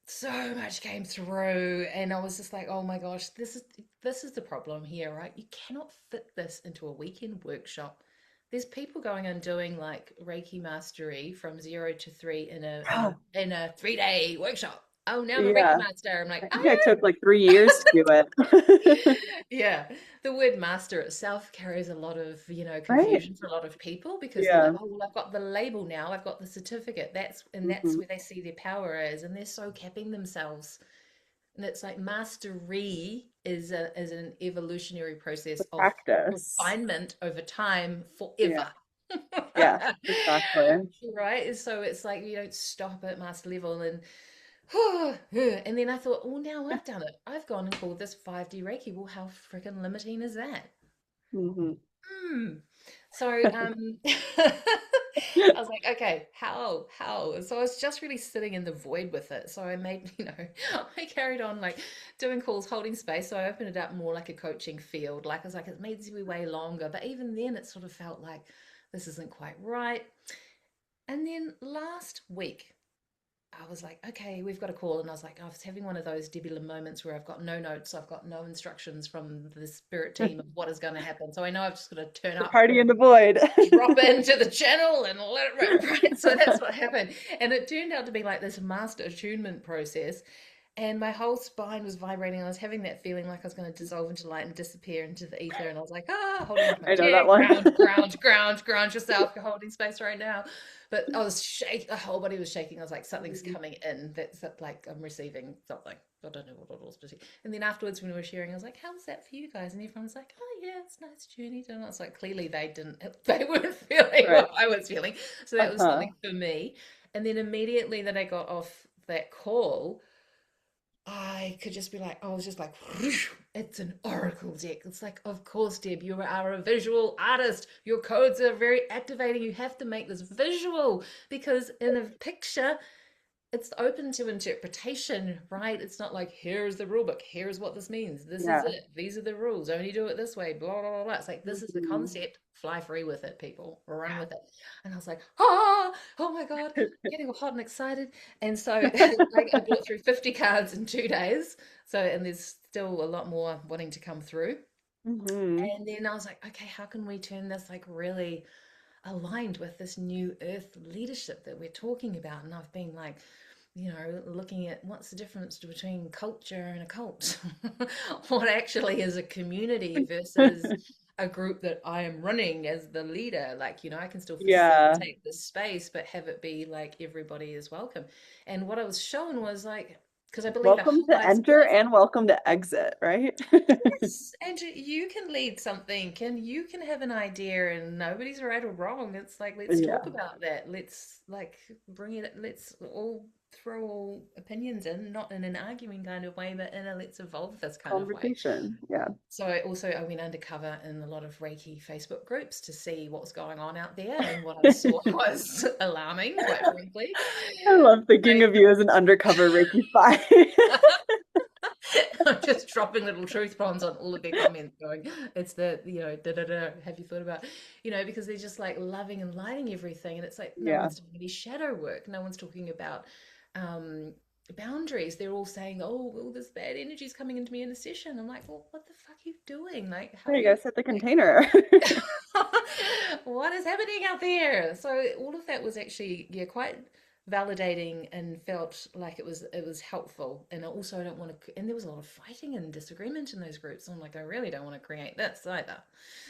so much came through, and I was just like, oh my gosh, this is the problem here, right? You cannot fit this into a weekend workshop. There's people going and doing like Reiki mastery from 0 to 3 in a 3-day workshop. Oh, now I'm a Reiki
Yeah.
master. I'm like,
I think I
ah.
took like 3 years to do it.
Yeah, the word master itself carries a lot of,
Right?
confusion for a lot of people, because they're like,
Yeah.
oh, well, I've got the label now, I've got the certificate. That's
Hmm.
where they see their power is, and they're so capping themselves. And it's like, mastery is an evolutionary
The
process of
practice.
refinement over time
Yeah.
forever.
Yeah. Exactly.
Right? So it's like, you don't stop at master level. And and then I thought, well, now I've done it. I've gone and called this 5D Reiki. Well, how freaking limiting is that?
Hmm.
Hmm. So I was like, okay, how? And so I was just really sitting in the void with it. So I made, I carried on like doing calls, holding space. So I opened it up more like a coaching field. Like, I was like, it needs to be way longer. But even then, it sort of felt like this isn't quite right. And then last week, I was like, okay, we've got a call. And I was like, I was having one of those Debbie Lim moments where I've got no notes, I've got no instructions from the spirit team of what is going to happen. So I know I've just got to turn
The
up,
party in the void.
drop into the channel and let it rip, right? So that's what happened. And it turned out to be like this master attunement process. And my whole spine was vibrating. I was having that feeling like I was going to dissolve into light and disappear into the ether. And I was like, holding off my
I know
chair,
that one.
ground yourself. You're holding space right now. But I was shaking. The whole body was shaking. I was like, something's coming in. That's like I'm receiving something. I don't know what it was. And then afterwards, when we were sharing, I was like, how's that for you guys? And everyone was like, oh, yeah, it's a nice journey. And I was like, clearly they weren't feeling
Right.
what I was feeling. So that was
Uh-huh.
something for me. And then immediately that I got off that call, I could just be like, I was just like, whoosh, it's an oracle deck. It's like, of course, Deb, you are a visual artist. Your codes are very activating. You have to make this visual because in a picture, it's open to interpretation, right? It's not like, here's the rule book, here's what this means, this is
Yeah.
it, these are the rules, only do it this way, blah, blah, blah, blah. It's like, this is the
Mhm.
concept, fly free with it, people, run
Yeah.
with it. And I was like, oh my God, getting all hot and excited. And so like I bought through 50 cards in 2 days. So, and there's still a lot more wanting to come through.
Hmm.
And then I was like, okay, how can we turn this like really aligned with this new earth leadership that we're talking about? And I've been like, looking at what's the difference between culture and a cult. What actually is a community versus a group that I am running as the leader. Like, I can still
Yeah.
facilitate the space, but have it be like everybody is welcome. And what I was shown was like, because I believe our
Welcome to
highest
enter
ability.
and welcome to exit, right?
Yes, and you can lead something, and you can have an idea, and nobody's right or wrong. It's like, let's talk
Yeah.
about that. Let's like bring it, let's all throw all opinions in, not in an arguing kind of way, but in a let's evolve this kind of way.
Conversation. Yeah.
So I went undercover in a lot of Reiki Facebook groups to see what was going on out there, and what I saw was alarming, quite frankly.
I love thinking
I
of you as an undercover Reiki spy.
I'm just dropping little truth bombs on all of their comments, going, it's the, da da da, have you thought about, because they're just like loving and lighting everything. And it's like, no
Yeah.
one's doing any shadow work. No one's talking about um, boundaries. They're all saying, oh, well, this bad energy is coming into me in a session. I'm like, well, what the fuck are you doing? Like, how
There
are
you go.
you,
Set the
like,
container.
what is happening out there? So all of that was actually, yeah, quite validating and felt like it was helpful. And also I don't want to, and there was a lot of fighting and disagreement in those groups. I'm like, I really don't want to create this either.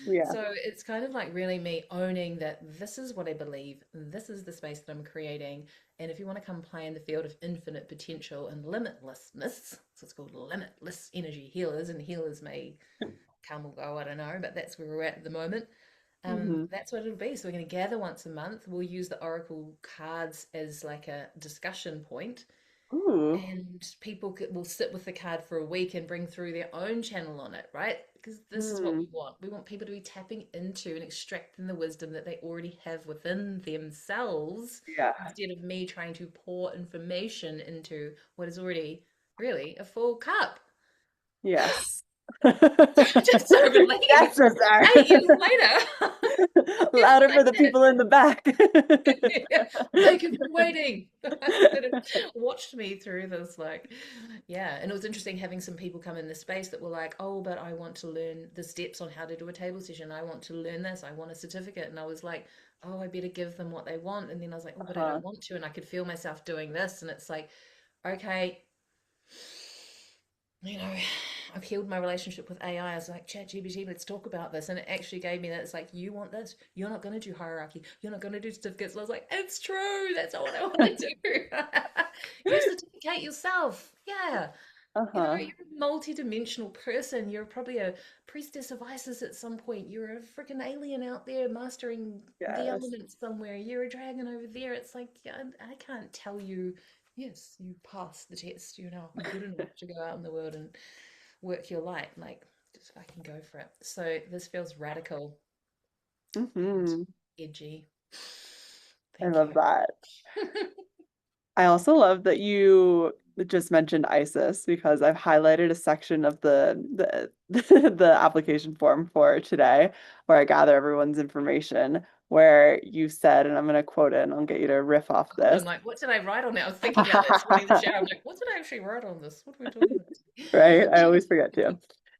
Yeah.
So it's kind of like really me owning that this is what I believe, this is the space that I'm creating. And if you want to come play in the field of infinite potential and limitlessness, so it's called Limitless Energy Healers, and healers may come or go, I don't know, but that's where we're at the moment.
Hmm.
That's what it'll be. So we're going to gather once a month. We'll use the Oracle cards as like a discussion point,
Ooh.
and people will sit with the card for a week and bring through their own channel on it, right? Because this is what
Hmm.
we want. We want people to be tapping into and extracting the wisdom that they already have within themselves,
Yeah.
instead of me trying to pour information into what is already really a full cup.
Yes.
Just so relieved.
Yes, sister.
8 years later. Years
Louder for the
later.
people in the back.
Thank you for waiting. That have watched me through this, like, yeah. And it was interesting having some people come in the space that were like, oh, but I want to learn the steps on how to do a table session. I want to learn this. I want a certificate. And I was like, oh, I better give them what they want. And then I was like, oh, but I
Uh-huh.
don't want to. And I could feel myself doing this. And it's like, okay, you know, I've healed my relationship with AI. I was like, ChatGPT, let's talk about this. And it actually gave me that. It's like, you want this? You're not going to do hierarchy. You're not going to do certificates. And I was like, it's true. That's not what I want to do. You certificate yourself. Yeah.
Uh-huh.
You're a multi-dimensional person. You're probably a priestess of Isis at some point. You're a freaking alien out there mastering the
Yes.
elements somewhere. You're a dragon over there. It's like, yeah, I can't tell you, yes, you passed the test. You're now good enough to go out in the world and work your light. Like, just fucking go for it. So this feels radical and
Hmm.
edgy.
I
Thank
love
you.
that. I also love that you just mentioned ISIS because I've highlighted a section of the the application form for today where I gather everyone's information. where you said, and I'm going to quote it and I'll get you to riff off
Cool. I'm
this.
like, what did I write on that? I was thinking about that this morning in the shower. I'm like, what did I actually write on this? What are we talking about?
Right? I always forget to.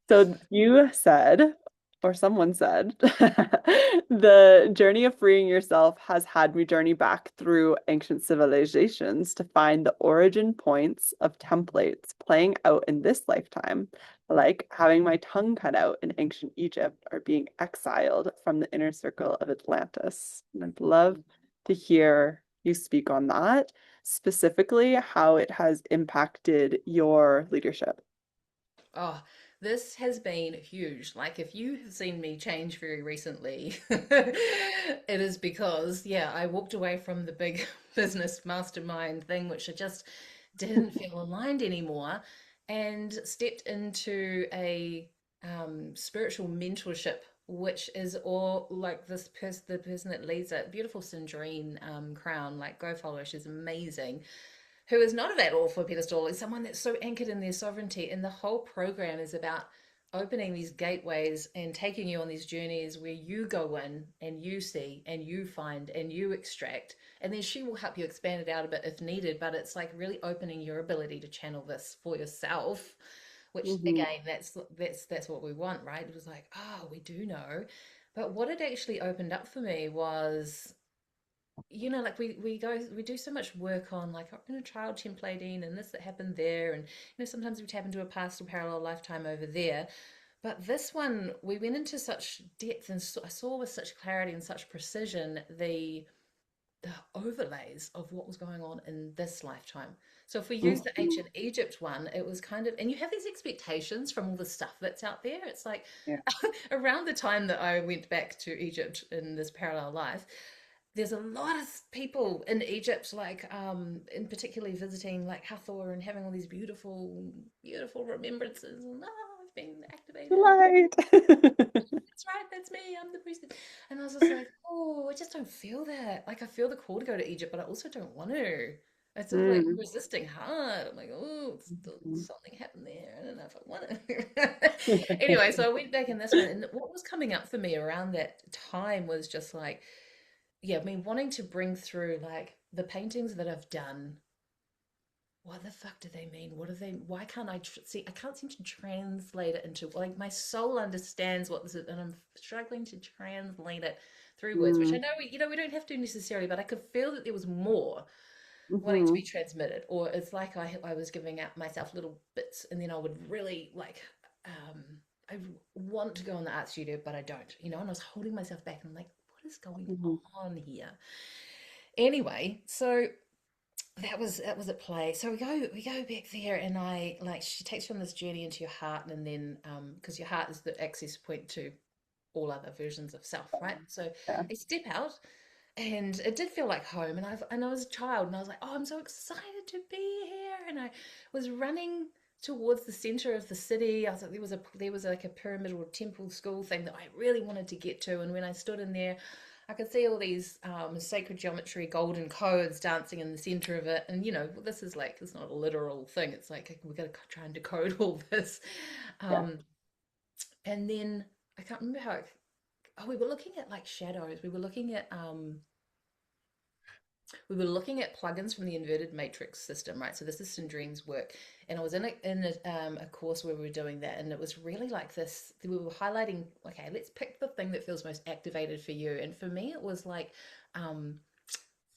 So you said, or someone said, the journey of freeing yourself has had me journey back through ancient civilizations to find the origin points of templates playing out in this lifetime, like having my tongue cut out in ancient Egypt or being exiled from the inner circle of Atlantis. And I'd love to hear you speak on that, specifically how it has impacted your leadership.
Oh, this has been huge. Like, if you have seen me change very recently, it is because, yeah, I walked away from the big business mastermind thing, which I just didn't feel aligned anymore, and stepped into a spiritual mentorship, which is all like the person that leads it, beautiful Sandrine Crown, like go follow her, she's amazing, who is not at all for a pedestal, is someone that's so anchored in their sovereignty. And the whole program is about opening these gateways and taking you on these journeys where you go in and you see and you find and you extract. And then she will help you expand it out a bit if needed. But it's like really opening your ability to channel this for yourself, which
Mhm.
again, that's what we want, right? It was like, oh, we do know. But what it actually opened up for me was, like we do so much work on like child templating and this that happened there, and sometimes we tap into a past or parallel lifetime over there. But this one, we went into such depth, and I saw with such clarity and such precision the overlays of what was going on in this lifetime. So if we use the
Mhm.
ancient Egypt one, it was kind of, and you have these expectations from all the stuff that's out there. It's like
Yeah.
around the time that I went back to Egypt in this parallel life, there's a lot of people in Egypt, like in particularly visiting like Hathor and having all these beautiful, beautiful remembrances. And I've been activated.
Light.
That's right, that's me. I'm the priest. And I was just like, oh, I just don't feel that. Like I feel the call to go to Egypt, but I also don't want to. It's sort of like
Mm.
resisting hard. I'm like, oh,
Mhm.
something happened there. I don't know if I want to. Anyway, so I went back in this one, and what was coming up for me around that time was just like, yeah, me wanting to bring through like the paintings that I've done. What the fuck do they mean? What do they? Why can't I see? I can't seem to translate it into, like, my soul understands what this is, and I'm struggling to translate it through words. Which I
Mm.
know we don't have to necessarily, but I could feel that there was more wanting to be
Mhm.
transmitted, or it's like I was giving out myself little bits, and then I would really like. Um, I want to go in the art studio, but I don't, and I was holding myself back, and I'm like, what is going
Mhm.
on here? Anyway, so that was at play. So we go back there, and I like she takes you on this journey into your heart, and then because your heart is the access point to all other versions of self, right? So
Yeah.
I step out, and it did feel like home, and I was a child, and I was like, oh, I'm so excited to be here, and I was running towards the center of the city. I was like, there was like a pyramidal temple school thing that I really wanted to get to, and when I stood in there, I could see all these sacred geometry, golden codes dancing in the center of it. And, this is like, it's not a literal thing. It's like, we've got to try and decode all this.
Yeah.
Um, and then I can't remember we were looking at like shadows. We were looking at plugins from the inverted matrix system, right? So this is Sandrine's work, and I was in a course where we were doing that, and it was really like this. We were highlighting, okay, let's pick the thing that feels most activated for you, and for me, it was like um,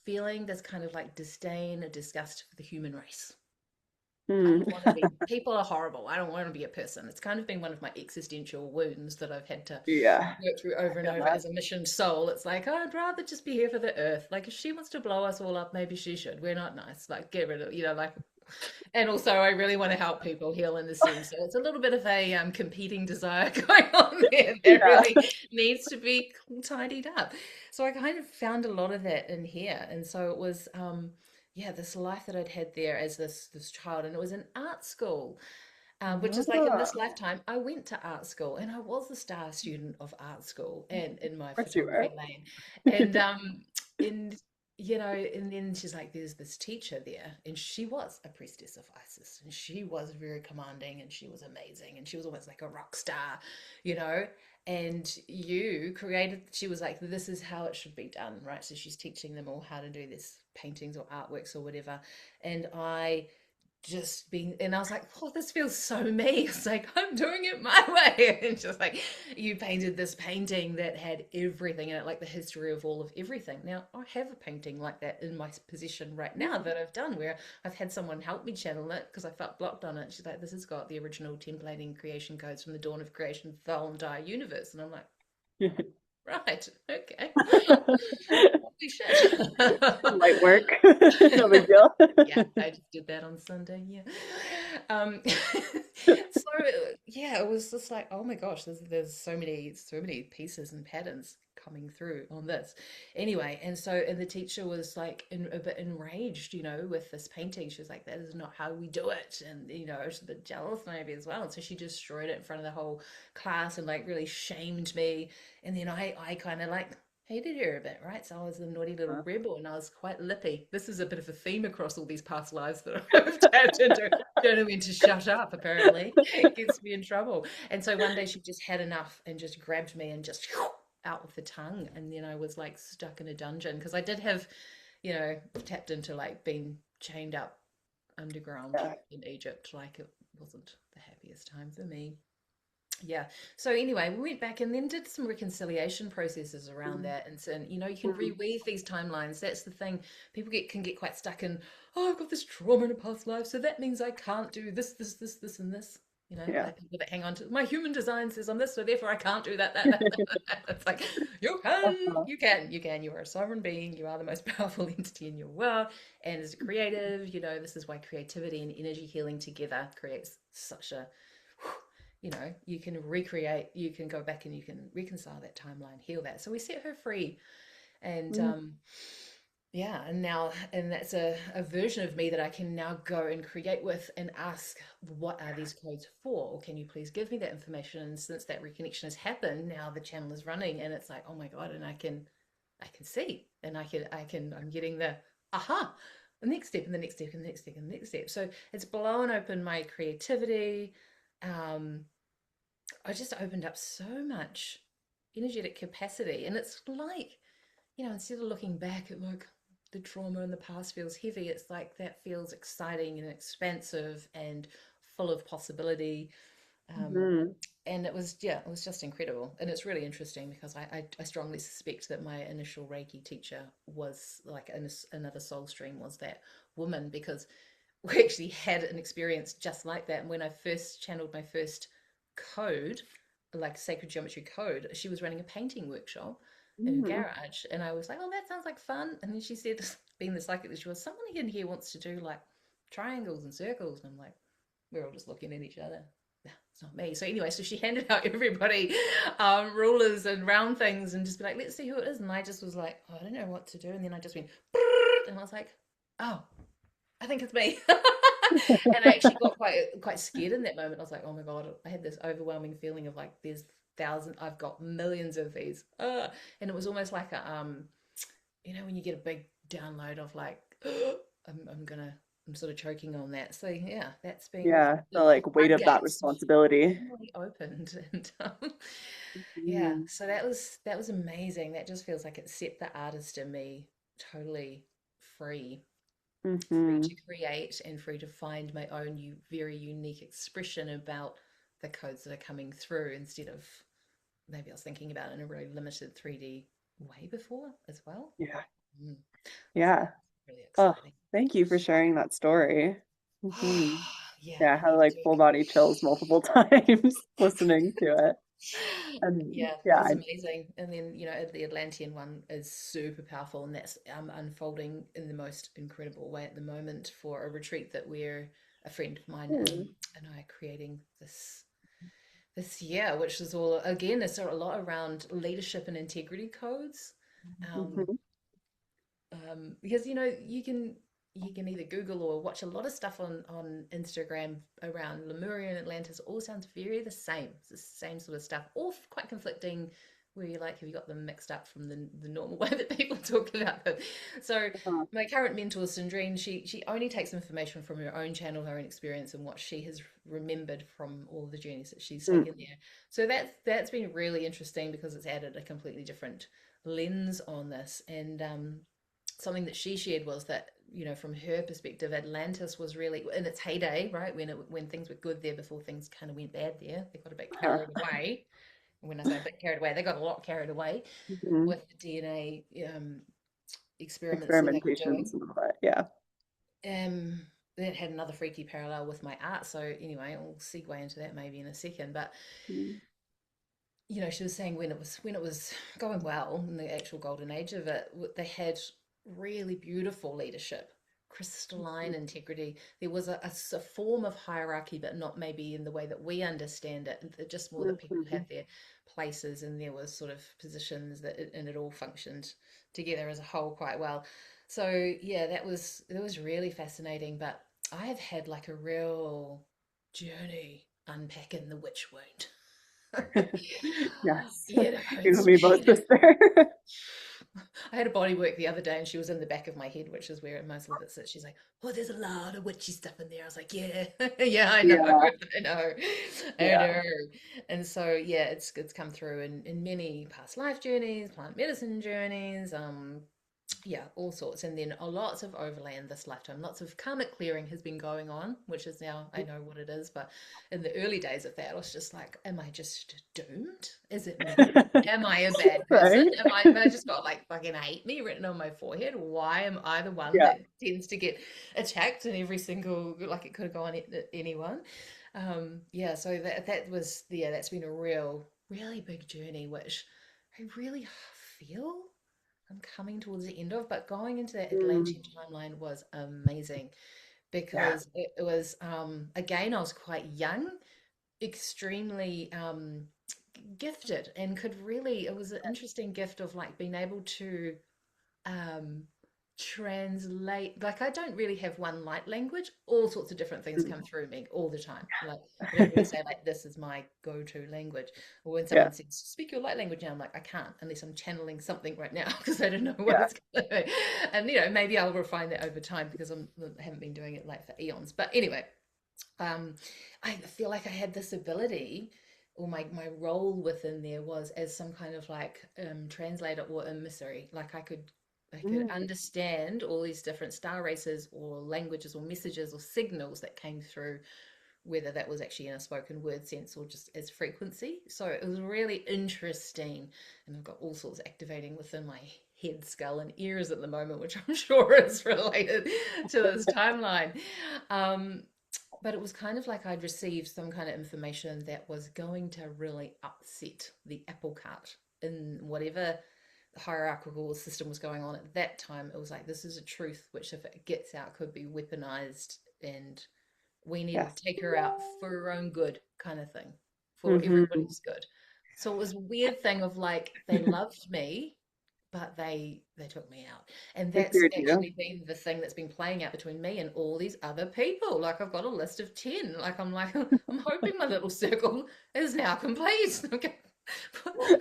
feeling this kind of like disdain or disgust for the human race. I
Mm.
don't want to be. People are horrible. I don't want to be a person. It's kind of been one of my existential wounds that I've had to
Yeah.
work through
I
over and
feel
over
that.
as a mission soul. It's like, oh, I'd rather just be here for the earth. Like, if she wants to blow us all up, maybe she should. We're not nice. Like, get rid of, like. And also, I really want to help people heal in the sense. So it's a little bit of a competing desire going on there that
Yeah.
really needs to be tidied up. So I kind of found a lot of that in here, and so it was, yeah, this life that I'd had there as this child, and it was an art school, which is like in
Oh,
this lifetime, I went to art school, and I was the star student of art school and in my
of course you
photography
are.
lane. And and and then she's like, there's this teacher there, and she was a priestess of Isis, and she was very commanding, and she was amazing, and she was almost like a rock star, you know. And she was like, this is how it should be done, right? So she's teaching them all how to do this paintings or artworks or whatever. And and I was like, oh, this feels so me. It's like, I'm doing it my way. And just like, you painted this painting that had everything in it, like the history of all of everything. Now, I have a painting like that in my possession right now that I've done, where I've had someone help me channel it because I felt blocked on it. She's like, this has got the original templating creation codes from the dawn of creation for the whole entire universe. And I'm like, right, okay. Holy shit.
Light work. No big deal.
Yeah, I just did that on Sunday. Yeah. So yeah, it was just like, oh my gosh, there's so many pieces and patterns coming through on this. Anyway, and the teacher was like a bit enraged, with this painting. She was like, that is not how we do it. And she's a bit jealous maybe as well. And so she destroyed it in front of the whole class and like really shamed me. And then I kind of like hated her a bit, right? So I was a naughty little rebel and I was quite lippy. This is a bit of a theme across all these past lives that I've tapped into. Don't know when to shut up, apparently. It gets me in trouble. And so one day she just had enough and just grabbed me and just out with the tongue. And then I was like stuck in a dungeon because I did have, tapped into like being chained up underground
Yeah.
in Egypt. Like it wasn't the happiest time for me. Yeah. So anyway, we went back and then did some reconciliation processes around that. And so, you can
Mhm.
reweave these timelines. That's the thing. People can get quite stuck in, oh, I've got this trauma in a past life, so that means I can't do this, and this.
Yeah.
Like people that hang on to my human design says I'm this, so therefore I can't do that. It's like, you can,
Uh-huh.
you can, you can. You are a sovereign being. You are the most powerful entity in your world. And as a creative, this is why creativity and energy healing together creates such a you can recreate, you can go back and you can reconcile that timeline, heal that. So we set her free. And
Mm.
yeah, and that's a version of me that I can now go and create with and ask, what are these codes for? Or can you please give me that information? And since that reconnection has happened, now the channel is running and it's like, oh my God, and I can see and I'm getting the aha, the next step and the next step and the next step and the next step. So it's blown open my creativity. Um, I just opened up so much energetic capacity. And it's like, instead of looking back at like the trauma in the past feels heavy, it's like that feels exciting and expansive and full of possibility. Um,
Mhm.
and it was just incredible. And it's really interesting because I strongly suspect that my initial Reiki teacher was like another soul stream was that woman because we actually had an experience just like that. And when I first channeled my first code, like sacred geometry code, she was running a painting workshop in her
Mm.
garage. And I was like, oh, that sounds like fun. And then she said, being the psychic that she was, someone in here wants to do like triangles and circles. And I'm like, we're all just looking at each other. "No, it's not me." So anyway, so she handed out everybody rulers and round things and just be like, let's see who it is. And I just was like, oh, I don't know what to do. And then I just went, and I was like, oh, I think it's me. And I actually got quite scared in that moment. I was like, oh my God, I had this overwhelming feeling of like there's I've got millions of these. And it was almost like when you get a big download of like I'm sort of choking on that. So yeah, that's been
Yeah, the
the
like weight of that
floodgates
responsibility.
finally opened. And yeah,
Mm.
so that was amazing. That just feels like it set the artist in me totally free, free
Hmm.
to create and free to find my own very unique expression about the codes that are coming through instead of maybe I was thinking about it in a really limited 3D way before as well.
Yeah.
Mm. So
Yeah.
that's really
Oh,
exciting.
thank you for sharing that story. Hmm.
Yeah,
Yeah, I
I
had
needed
like full body chills multiple times listening to it.
to.
And
Yeah, it
yeah,
was amazing. And then, the Atlantean one is super powerful, and that's unfolding in the most incredible way at the moment for a retreat that a friend of mine and I are creating this year, which is all again, it's a lot around leadership and integrity codes. Um,
Mhm.
because you can either Google or watch a lot of stuff on Instagram around Lemuria and Atlantis. All sounds very the same. It's the same sort of stuff, all quite conflicting, where you're like, have you got them mixed up from the normal way that people talk about them? So
Uh-huh.
my current mentor, Sandrine, she only takes information from her own channel, her own experience, and what she has remembered from all the journeys that she's
Mm.
taken there. So that's been really interesting because it's added a completely different lens on this. And something that she shared was that, from her perspective, Atlantis was really in its heyday, right? When things were good there before things kind of went bad there. They got a bit
Uh-huh.
carried away. When I say a bit carried away, they got a lot carried away
Mhm.
with the DNA experiments that they were doing.
Experimentations and all that. Yeah.
Um, that had another freaky parallel with my art. So anyway, I'll segue into that maybe in a second. But
Mm.
she was saying when it was going well in the actual golden age of it, they had really beautiful leadership, crystalline integrity. There was a form of hierarchy, but not maybe in the way that we understand it. Just more that people
Mhm.
had their places and there was sort of positions and it all functioned together as a whole quite well. So yeah, that was really fascinating. But I have had like a real journey unpacking the witch wound.
Yes. You and
It's
me both,
been.
sister.
I had a body work the other day and she was in the back of my head, which is where most of it sits. She's like, "Oh, there's a lot of witchy stuff in there." I was like, "Yeah, yeah, I know,
Yeah.
I know, I
Yeah.
know." And so, yeah, it's come through in many past life journeys, plant medicine journeys, yeah, all sorts. And then lots of overland this lifetime. Lots of karmic clearing has been going on, which is now I know what it is. But in the early days of that, I was just like, am I just doomed? Is it me? Am I a bad person?
Right?
Have I just got like fucking hate me written on my forehead? Why am I the one
Yeah.
that tends to get attacked in every single, like it could have gone at anyone? Yeah, so that's been a really big journey, which I really feel I'm coming towards the end of, but going into that
Mm.
Atlantean timeline was amazing
Yeah.
because it was again, I was quite young, extremely gifted, and it was an interesting gift of like being able to um translate. Like I don't really have one light language. All sorts of different things come
Mm.
through me all the time. Like I don't really say like this is my go-to language. Or when
Yeah.
someone says speak your light language now, I'm like I can't unless I'm channeling something right now because I don't know what
Yeah.
it's going to be. And maybe I'll refine that over time because I haven't been doing it like for eons. But anyway, um, I feel like I had this ability, or my role within there was as some kind of like translator or emissary. Like I could
Mm.
understand all these different star races or languages or messages or signals that came through, whether that was actually in a spoken word sense or just as frequency. So it was really interesting, and I've got all sorts activating within my head, skull, and ears at the moment, which I'm sure is related to this timeline. Um, but it was kind of like I'd received some kind of information that was going to really upset the apple cart in whatever hierarchical system was going on at that time. It was like, this is a truth which, if it gets out, could be weaponized, and we need
Yes.
to take her out for her own good, kind of thing, for
Hmm.
everybody's good. So it was a weird thing of like, they loved me, but they took me out, and
They
that's
feared you.
actually been the thing that's been playing out between me and all these other people. Like I've got a list of 10. Like I'm like I'm hoping my little circle is now complete. Okay. I've got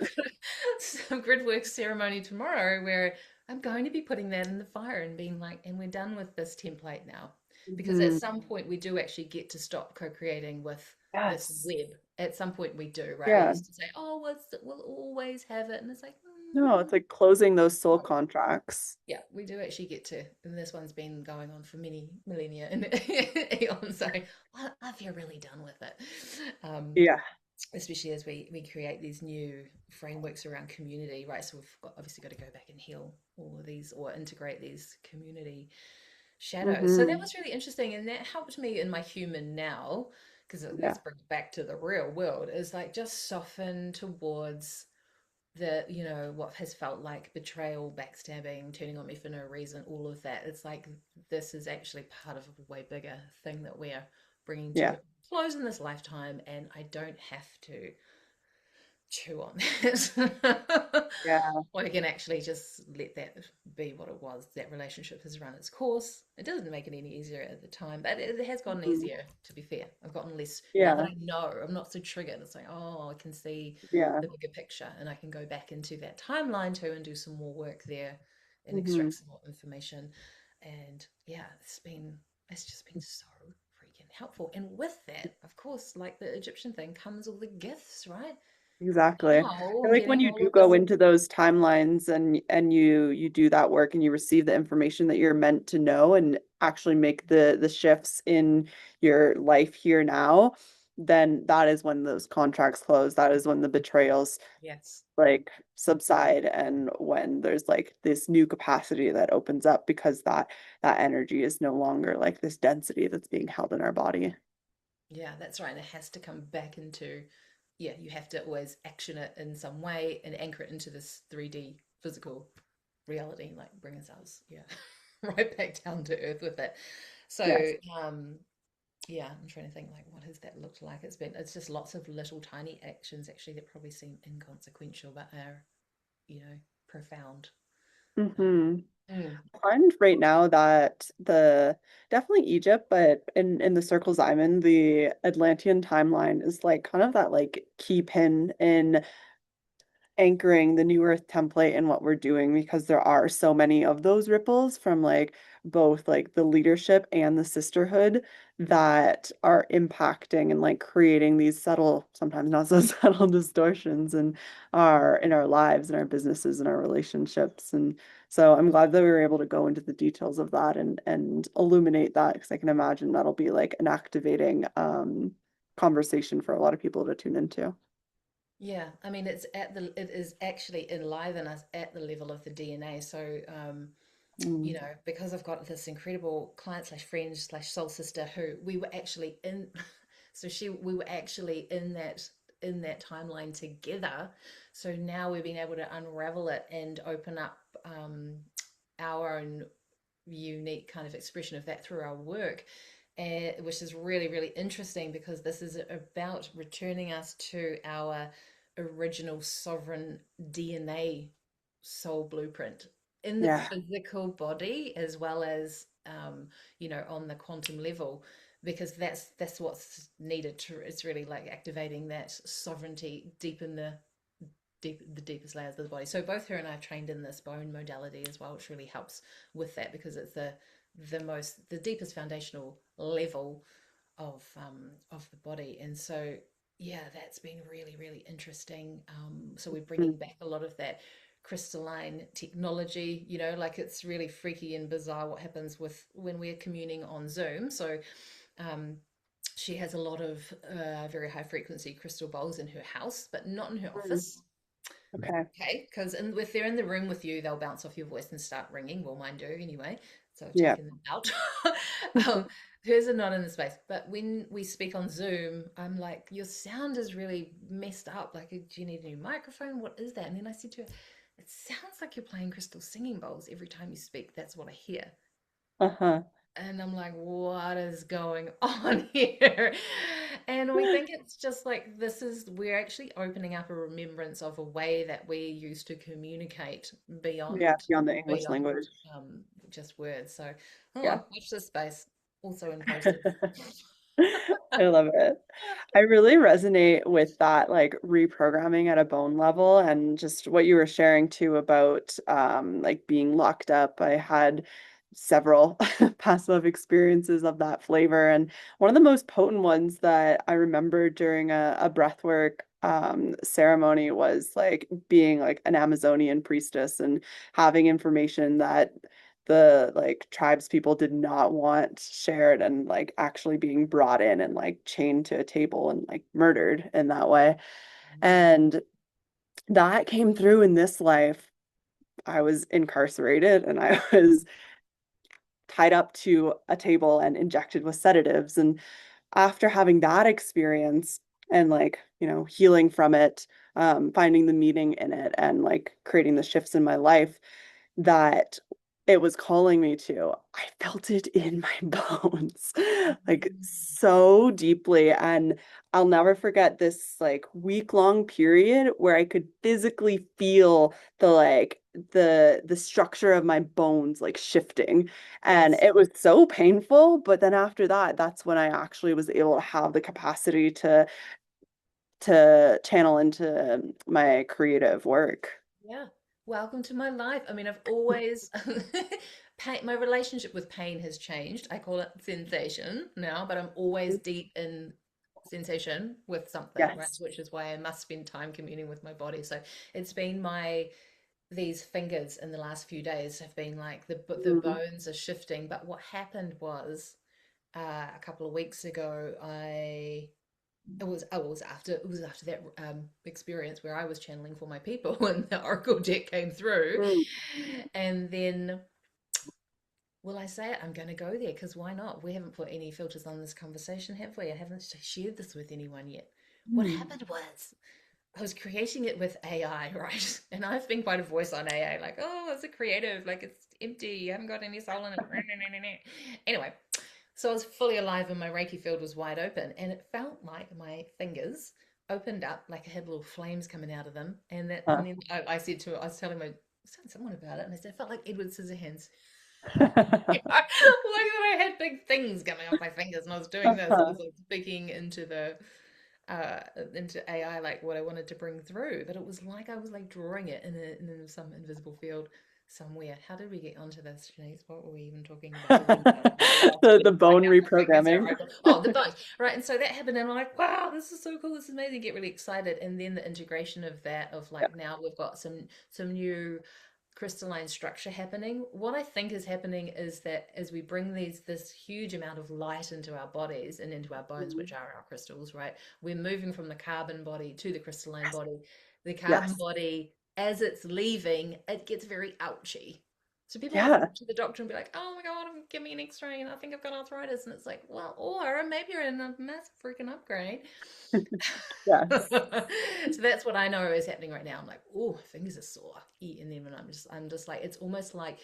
some grid work ceremony tomorrow where I'm going to be putting that in the fire and being like, and we're done with this template now, because at
Hmm.
some point we do actually get to stop co-creating with this
Yes.
web. At some point we do, right? We
Yeah.
used to say, oh, we'll always have it, and it's like,
No, it's like closing those soul
no.
contracts.
Yeah, we do actually get to, and this one's been going on for many millennia and eons. So I feel really done with it,
Yeah.
especially as we create these new frameworks around community, right? So obviously got to go back and heal all of these or integrate these community shadows. So that
Hmm.
was really interesting, and that helped me in my human now, because
Yeah.
let's bring it back to the real world. Is like just soften towards what has felt like betrayal, backstabbing, turning on me for no reason, all of that. It's like this is actually part of a way bigger thing that we're bringing to
Yeah.
a close in this lifetime, and I don't have to chew on that.
Yeah.
Or I can actually just let that be what it was. That relationship has run its course. It doesn't make it any easier at the time, but it has gotten
Mhm.
easier, to be fair. I've gotten less, now that
Yeah.
I know, I'm not so triggered. It's like, oh, I can see
Yeah.
the bigger picture and I can go back into that timeline too and do some more work there and
Hmm.
extract some more information. And yeah, it's just been so freaking helpful. And with that, of course, like the Egyptian thing comes all the gifts, right?
Exactly.
Now
And like when
getting
you
all
do
of
go
this.
into those timelines and you do that work and you receive the information that you're meant to know and actually make the shifts in your life here now, then that is when those contracts close. That is when the betrayals
Yes.
like subside and when there's like this new capacity that opens up because that energy is no longer like this density that's being held in our body.
Yeah, that's right. And it has to come back into, yeah, you have to always action it in some way and anchor it into this 3D physical reality, like bring ourselves, yeah, right back down to earth with it. So,
Yes.
yeah, I'm trying to think like what has that looked like? It's just lots of little tiny actions actually that probably seem inconsequential but are, profound.
Hmm.
Mm,
Find right now that the definitely Egypt, but in the circles I'm in, the Atlantean timeline is like kind of that like key pin in anchoring the New Earth template in what we're doing because there are so many of those ripples from like both like the leadership and the sisterhood that are impacting and like creating these subtle, sometimes not so subtle distortions in our lives and our businesses and our relationships. And so I'm glad that we were able to go into the details of that and illuminate that because I can imagine that'll be like an activating conversation for a lot of people to tune into.
yeah, I mean, it is actually alive in us at the level of the DNA. So,
Mm.
because I've got this incredible client slash friend slash soul sister who we were actually in, we were actually in that timeline together. So now we've been able to unravel it and open up our own unique kind of expression of that through our work, which is really, really interesting because this is about returning us to our original sovereign DNA soul blueprint in the
Yeah.
physical body as well as on the quantum level, because that's what's needed to, it's really like activating that sovereignty the deepest layers of the body. So both her and I are trained in this bone modality as well, which really helps with that because it's the deepest foundational level of the body. And so yeah, that's been really, really interesting. So we're bringing
Mm.
back a lot of that crystalline technology, like it's really freaky and bizarre what happens with when we're communing on Zoom. So um, she has a lot of very high frequency crystal bowls in her house, but not in her
Mm.
office.
Okay.
Okay, because if they're in the room with you, they'll bounce off your voice and start ringing. Well, mine do anyway. So I've
Yeah.
taken them out. um, Hers are not in the space. But when we speak on Zoom, I'm like, your sound is really messed up. Like, do you need a new microphone? What is that? And then I said to her, it sounds like you're playing crystal singing bowls every time you speak. That's what I hear.
Uh-huh.
And I'm like, what is going on here? And we think it's just like we're actually opening up a remembrance of a way that we used to communicate
Yeah,
beyond
beyond the English
beyond
language.
um, just words. So,
Yeah.
watch this space. Also in posters.
I love it. I really resonate with that, like reprogramming at a bone level and just what you were sharing too about like being locked up. I had several past life experiences of that flavor. And one of the most potent ones that I remember during a breathwork ceremony was like being like an Amazonian priestess and having information that the like tribes people did not want shared and like actually being brought in and like chained to a table and like murdered in that way. And that came through in this life. I was incarcerated and I was tied up to a table and injected with sedatives. And after having that experience and like, healing from it, finding the meaning in it and like creating the shifts in my life, that it was calling me to. I felt it in my bones, like so deeply. And I'll never forget this like week-long period where I could physically feel the like the structure of my bones like shifting, and
Yes.
it was so painful. But then after that, that's when I actually was able to have the capacity to channel into my creative work.
Yeah. Welcome to my life. I mean, I've always pain, my relationship with pain has changed. I call it sensation now, but I'm always deep in sensation with something, right?
Yes.
Which is why I must spend time communing with my body. So it's been my these fingers in the last few days have been like the
Mm.
bones are shifting. But what happened was a couple of weeks ago, it was after that experience where I was channeling for my people and the oracle deck came through,
Mm.
and then will I say it? I'm going to go there because why not? We haven't put any filters on this conversation, have we? I haven't shared this with anyone yet. What
Mm.
happened was I was creating it with AI, right? And I've been quite a voice on AI, like, oh, it's a creative, like it's empty, you haven't got any soul in it. Anyway, so I was fully alive and my Reiki field was wide open, and it felt like my fingers opened up, like I had little flames coming out of them. And
Huh.
then I said to, I was telling someone about it, and I said, it felt like Edward Scissorhands. Like that I had big things coming off my fingers, and I was doing this. I was like speaking uh into AI like what I wanted to bring through, but it was like I was like drawing it in some invisible field somewhere. How did we get onto this, Janice? What were we even talking about? The reset. I lost
The
it. Like
bone
how my fingers are
reprogramming.
open. Oh, the bones. Right. And so that happened, and I'm like, wow, this is so cool. This is amazing. Get really excited. And then the integration of that, of
Yeah.
like now we've got some new crystalline structure happening. What I think is happening is that as we bring this huge amount of light into our bodies and into our bones,
Mm.
which are our crystals, right? We're moving from the carbon body to the crystalline body. The carbon
Yes.
body, as it's leaving, it gets very ouchy. So people will
Yeah.
walk to the doctor and be like, "Oh my God, give me an X-ray, and I think I've got arthritis." And it's like, well, or maybe you're in a massive freaking upgrade.
Yes.
So that's what I know is happening right now. I'm like, oh, fingers are sore. And then when I'm just like, it's almost like,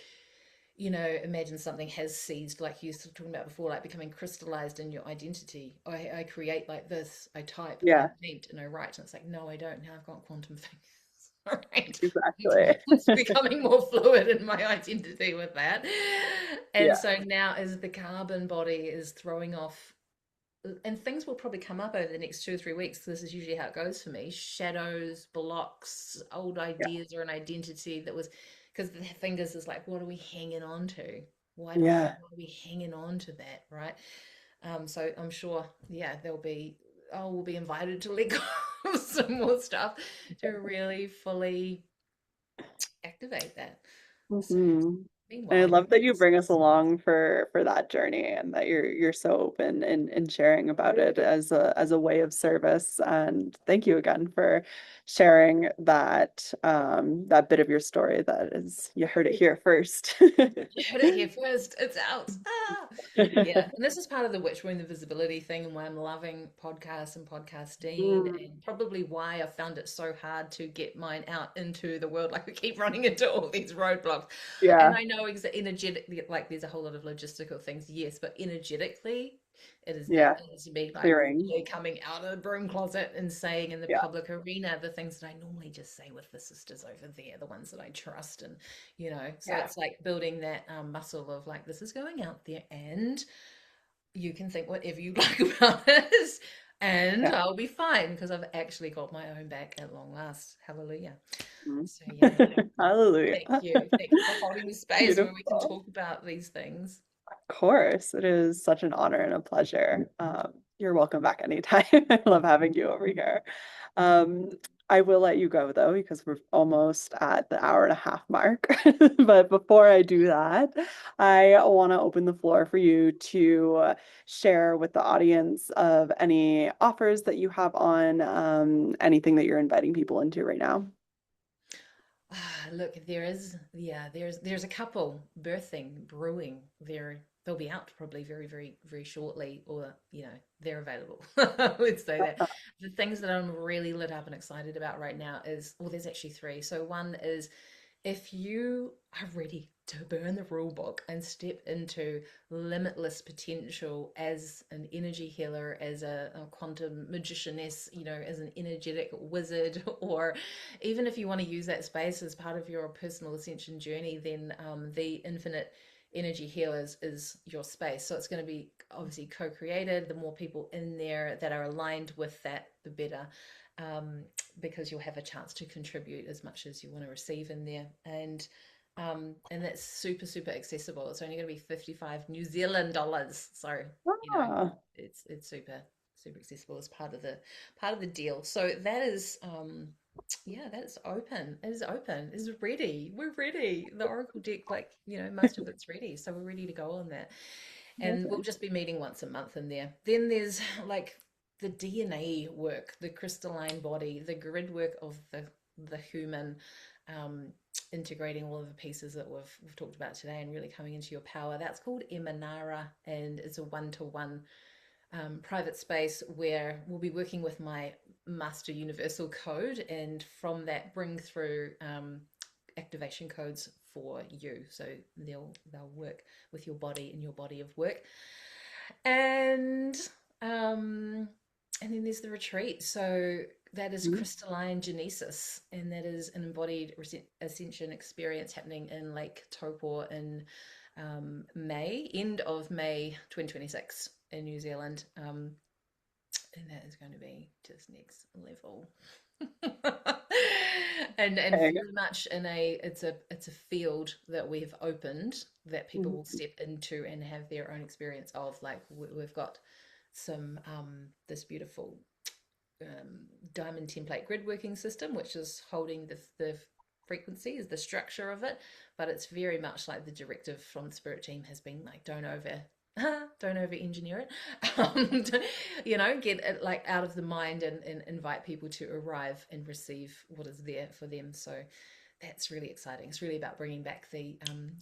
imagine something has seized, like you were talking about before, like becoming crystallized in your identity. I create like this, I type, I
Yeah,
paint, and I write, and it's like, no, I don't. Now I've got quantum fingers. All right.
exactly.
It's becoming more fluid in my identity with that. And
Yeah.
so now as the carbon body is throwing off, and things will probably come up over the next 2 or 3 weeks. This is usually how it goes for me. Shadows, blocks, old
Yeah.
ideas or an identity that was, because the fingers is like, what are we hanging on to?
Yeah.
Why are we hanging on to that, right? So I'm sure, yeah, we'll be invited to let go of some more stuff to really fully activate that. So
Hmm. And I
meanwhile,
love that you
everything's
bring us along for that journey, and that you're so open in sharing about it as a way of service. And thank you again for sharing that that bit of your story. That is, you heard it here first.
you heard it here first. It's out. Ah, yeah. And this is part of the witch wound, the visibility thing, and why I'm loving podcasts and podcasting,
Mm.
and probably why I found it so hard to get mine out into the world. Like we keep running into all these roadblocks. And
Yeah.
I know energetically, like there's a whole lot of logistical things, yes, but energetically,
Yeah.
it is me like
Clearing.
really coming out of the broom closet and saying in the
Yeah.
public arena the things that I normally just say with the sisters over there, the ones that I trust, and so
Yeah.
it's like building that muscle of like this is going out there, and you can think whatever you like about it, and
Yeah.
I'll be fine because I've actually got my own back at long last. Hallelujah.
Mhm.
So yeah,
Hallelujah.
thank you for holding the space where we can
Beautiful.
talk about these things.
Of course, it is such an honor and a pleasure. You're welcome back anytime. I love having you over here. Um, I will let you go though, because we're almost at the hour and a half mark. But before I do that, I want to open the floor for you to share with the audience of any offers that you have on anything that you're inviting people into right now.
Look, there's a couple birthing, brewing. They'll be out probably very, very, very shortly, or they're available. Let's say that. The things that I'm really lit up and excited about right now is, well, there's actually three. So one is if you are ready to burn the rule book and step into limitless potential as an energy healer, as a quantum magicianess, as an energetic wizard, or even if you want to use that space as part of your personal ascension journey, then the infinite energy healers is your space. So it's going to be obviously co-created. The more people in there that are aligned with that, the better. Because you'll have a chance to contribute as much as you want to receive in there. And that's super, super accessible. It's only going to be 55 New Zealand dollars. So, you know,
Ah,
it's super, super accessible as part of the deal. So that is yeah, that's open. It is open. It is ready. We're ready. The Oracle deck, most of it's ready. So we're ready to go on that. And we'll
amazing.
just be meeting once a month in there. Then there's like the DNA work, the crystalline body, the grid work of the human, um, integrating all of the pieces that we've talked about today and really coming into your power. That's called Emanara, and it's a one-to-one private space where we'll be working with my master universal code, and from that bring through activation codes for you. So they'll work with your body and your body of work. And um and then there's the retreat. So that is
Mhm.
crystalline genesis, and that is an embodied ascension experience happening in Lake Taupo in end of May 2026 in New Zealand. And that is going to be just next level. And
Okay.
very much it's a field that we've opened that people will
Mhm.
step into and have their own experience of. Like we've got some this beautiful diamond template grid working system, which is holding the frequency, is the structure of it, but it's very much like the directive from the spirit team has been like, don't over engineer it. Get it like out of the mind, and invite people to arrive and receive what is there for them. So that's really exciting. It's really about bringing back the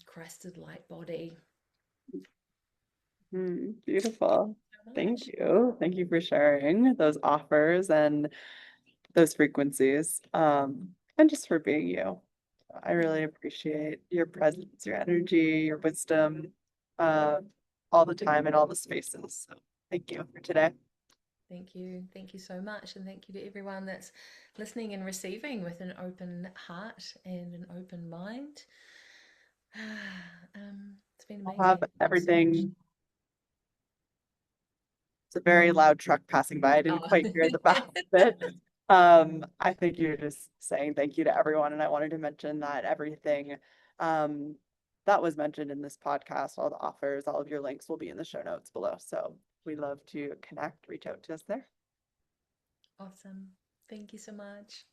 Christed light body.
Beautiful.
So
Thank
much.
you. Thank you for sharing those offers and those frequencies. And just for being you. I
Oh,
really appreciate your presence, your energy, your wisdom, uh, all the time and all the spaces. So thank you for today.
thank you. Thank you so much. And thank you to everyone that's listening and receiving with an open heart and an open mind. It's been
I'll have
amazing. Thank you so much.
everything. It's a very loud truck passing by. I didn't
Oh.
quite hear the back of it. I think you're just saying thank you to everyone. And I wanted to mention that everything um, that was mentioned in this podcast, all the offers, all of your links will be in the show notes below. So we love to connect, reach out to us there.
Awesome. Thank you so much.